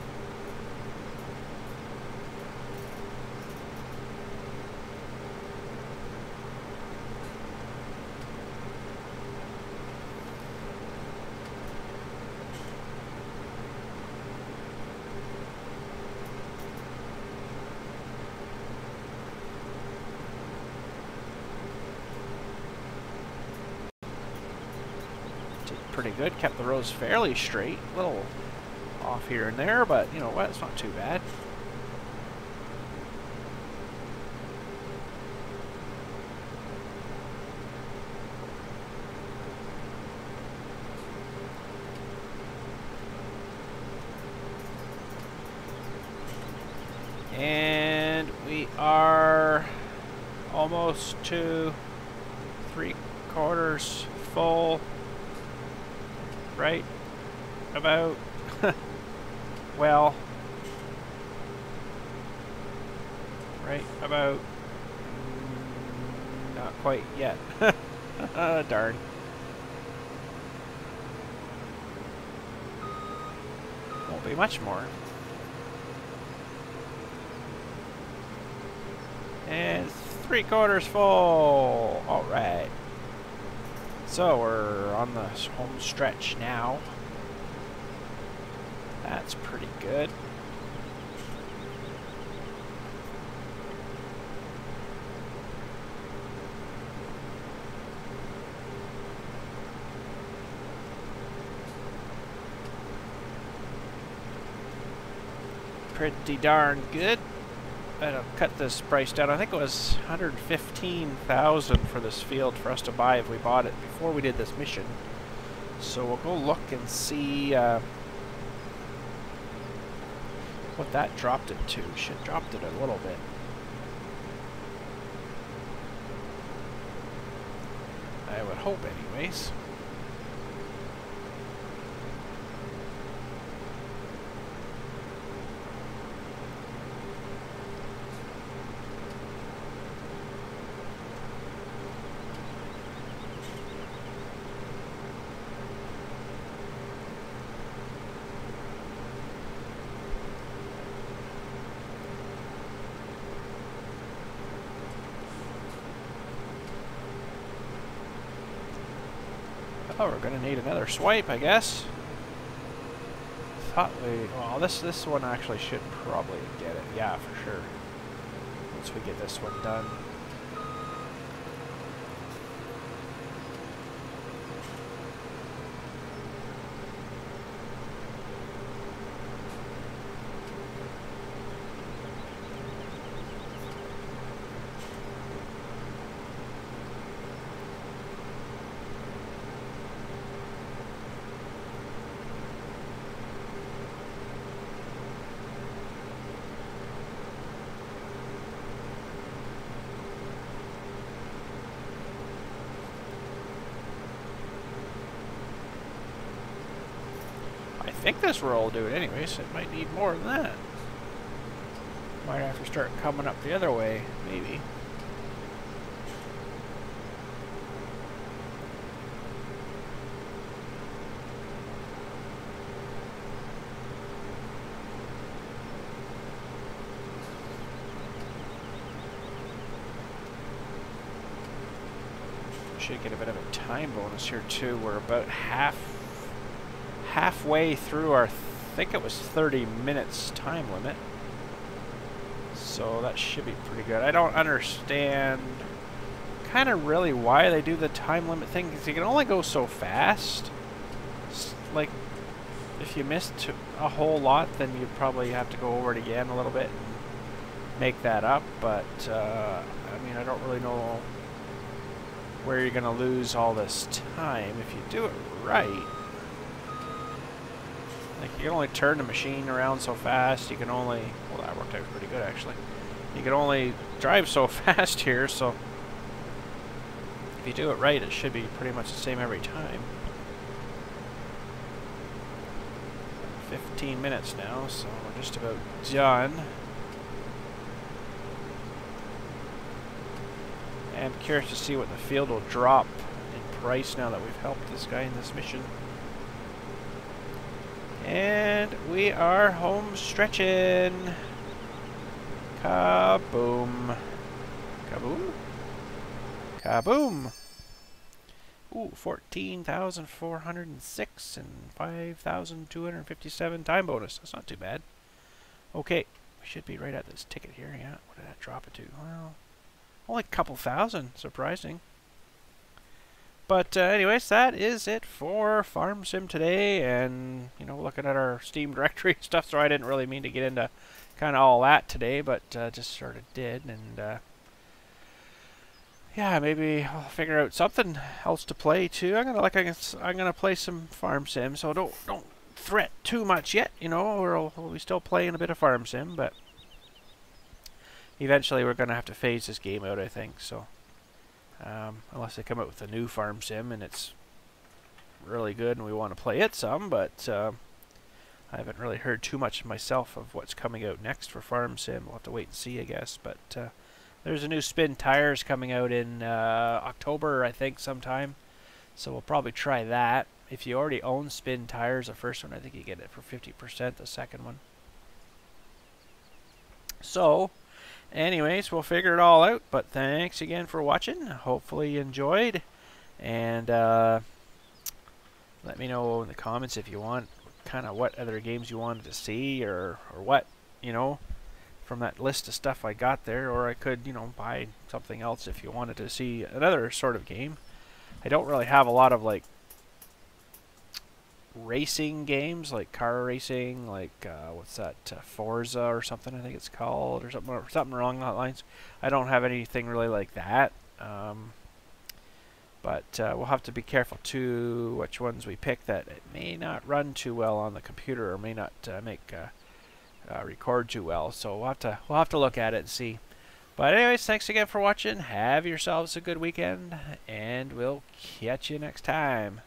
Pretty good, kept the rows fairly straight, a little off here and there, but you know what, it's not too bad. And we are almost to 3/4 full. Right about, well, right about, not quite yet. Darn. Won't be much more. And 3/4 full. All right. So we're on the home stretch now. That's pretty good. Pretty darn good. I'll cut this price down. I think it was 115,000 for this field for us to buy if we bought it before we did this mission. So we'll go look and see what that dropped it to. Shit, dropped it a little bit. I would hope anyways. Oh, we're gonna need another swipe, I guess. Thought we, well, this one actually should probably get it. Yeah, for sure. Once we get this one done. I think this row will do it anyways. It might need more than that. Might have to start coming up the other way, maybe. Should get a bit of a time bonus here too. We're about halfway through our, I think it was 30 minutes time limit. So that should be pretty good. I don't understand kind of really why they do the time limit thing, because you can only go so fast. Like, if you missed a whole lot, then you'd probably have to go over it again a little bit and make that up. But, I mean, I don't really know where you're going to lose all this time if you do it right. Like, you can only turn the machine around so fast. You can only, well, that worked out pretty good actually. You can only drive so fast here, so if you do it right, it should be pretty much the same every time. 15 minutes now, so we're just about done. I'm curious to see what the field will drop in price now that we've helped this guy in this mission. And we are home stretching. Kaboom. Kaboom? Kaboom! Ooh, 14,406 and 5,257 time bonus. That's not too bad. Okay, we should be right at this ticket here. Yeah, what did that drop it to? Well, only a couple thousand. Surprising. But anyways, that is it for Farm Sim today. And, you know, looking at our Steam directory stuff, so I didn't really mean to get into kind of all that today, but just sort of did. And yeah, maybe I'll figure out something else to play too. I'm gonna play some Farm Sim, so don't fret too much yet. You know, we'll be still playing a bit of Farm Sim, but eventually we're gonna have to phase this game out, I think. So unless they come out with a new Farm Sim and it's really good and we want to play it some, but I haven't really heard too much myself of what's coming out next for Farm Sim. We'll have to wait and see, I guess. But there's a new Spin Tires coming out in October, I think, sometime. So we'll probably try that. If you already own Spin Tires, the first one, I think you get it for 50%, the second one. So, anyways, we'll figure it all out. But thanks again for watching. Hopefully you enjoyed. And let me know in the comments if you want kind of what other games you wanted to see or what, you know, from that list of stuff I got there, or I could, you know, buy something else if you wanted to see another sort of game. I don't really have a lot of like racing games, like car racing, like what's that, Forza or something I think it's called, or something along those lines. I don't have anything really like that. But we'll have to be careful too which ones we pick, that it may not run too well on the computer or may not record too well, so we'll have to look at it and see. But anyways, thanks again for watching. Have yourselves a good weekend, and we'll catch you next time.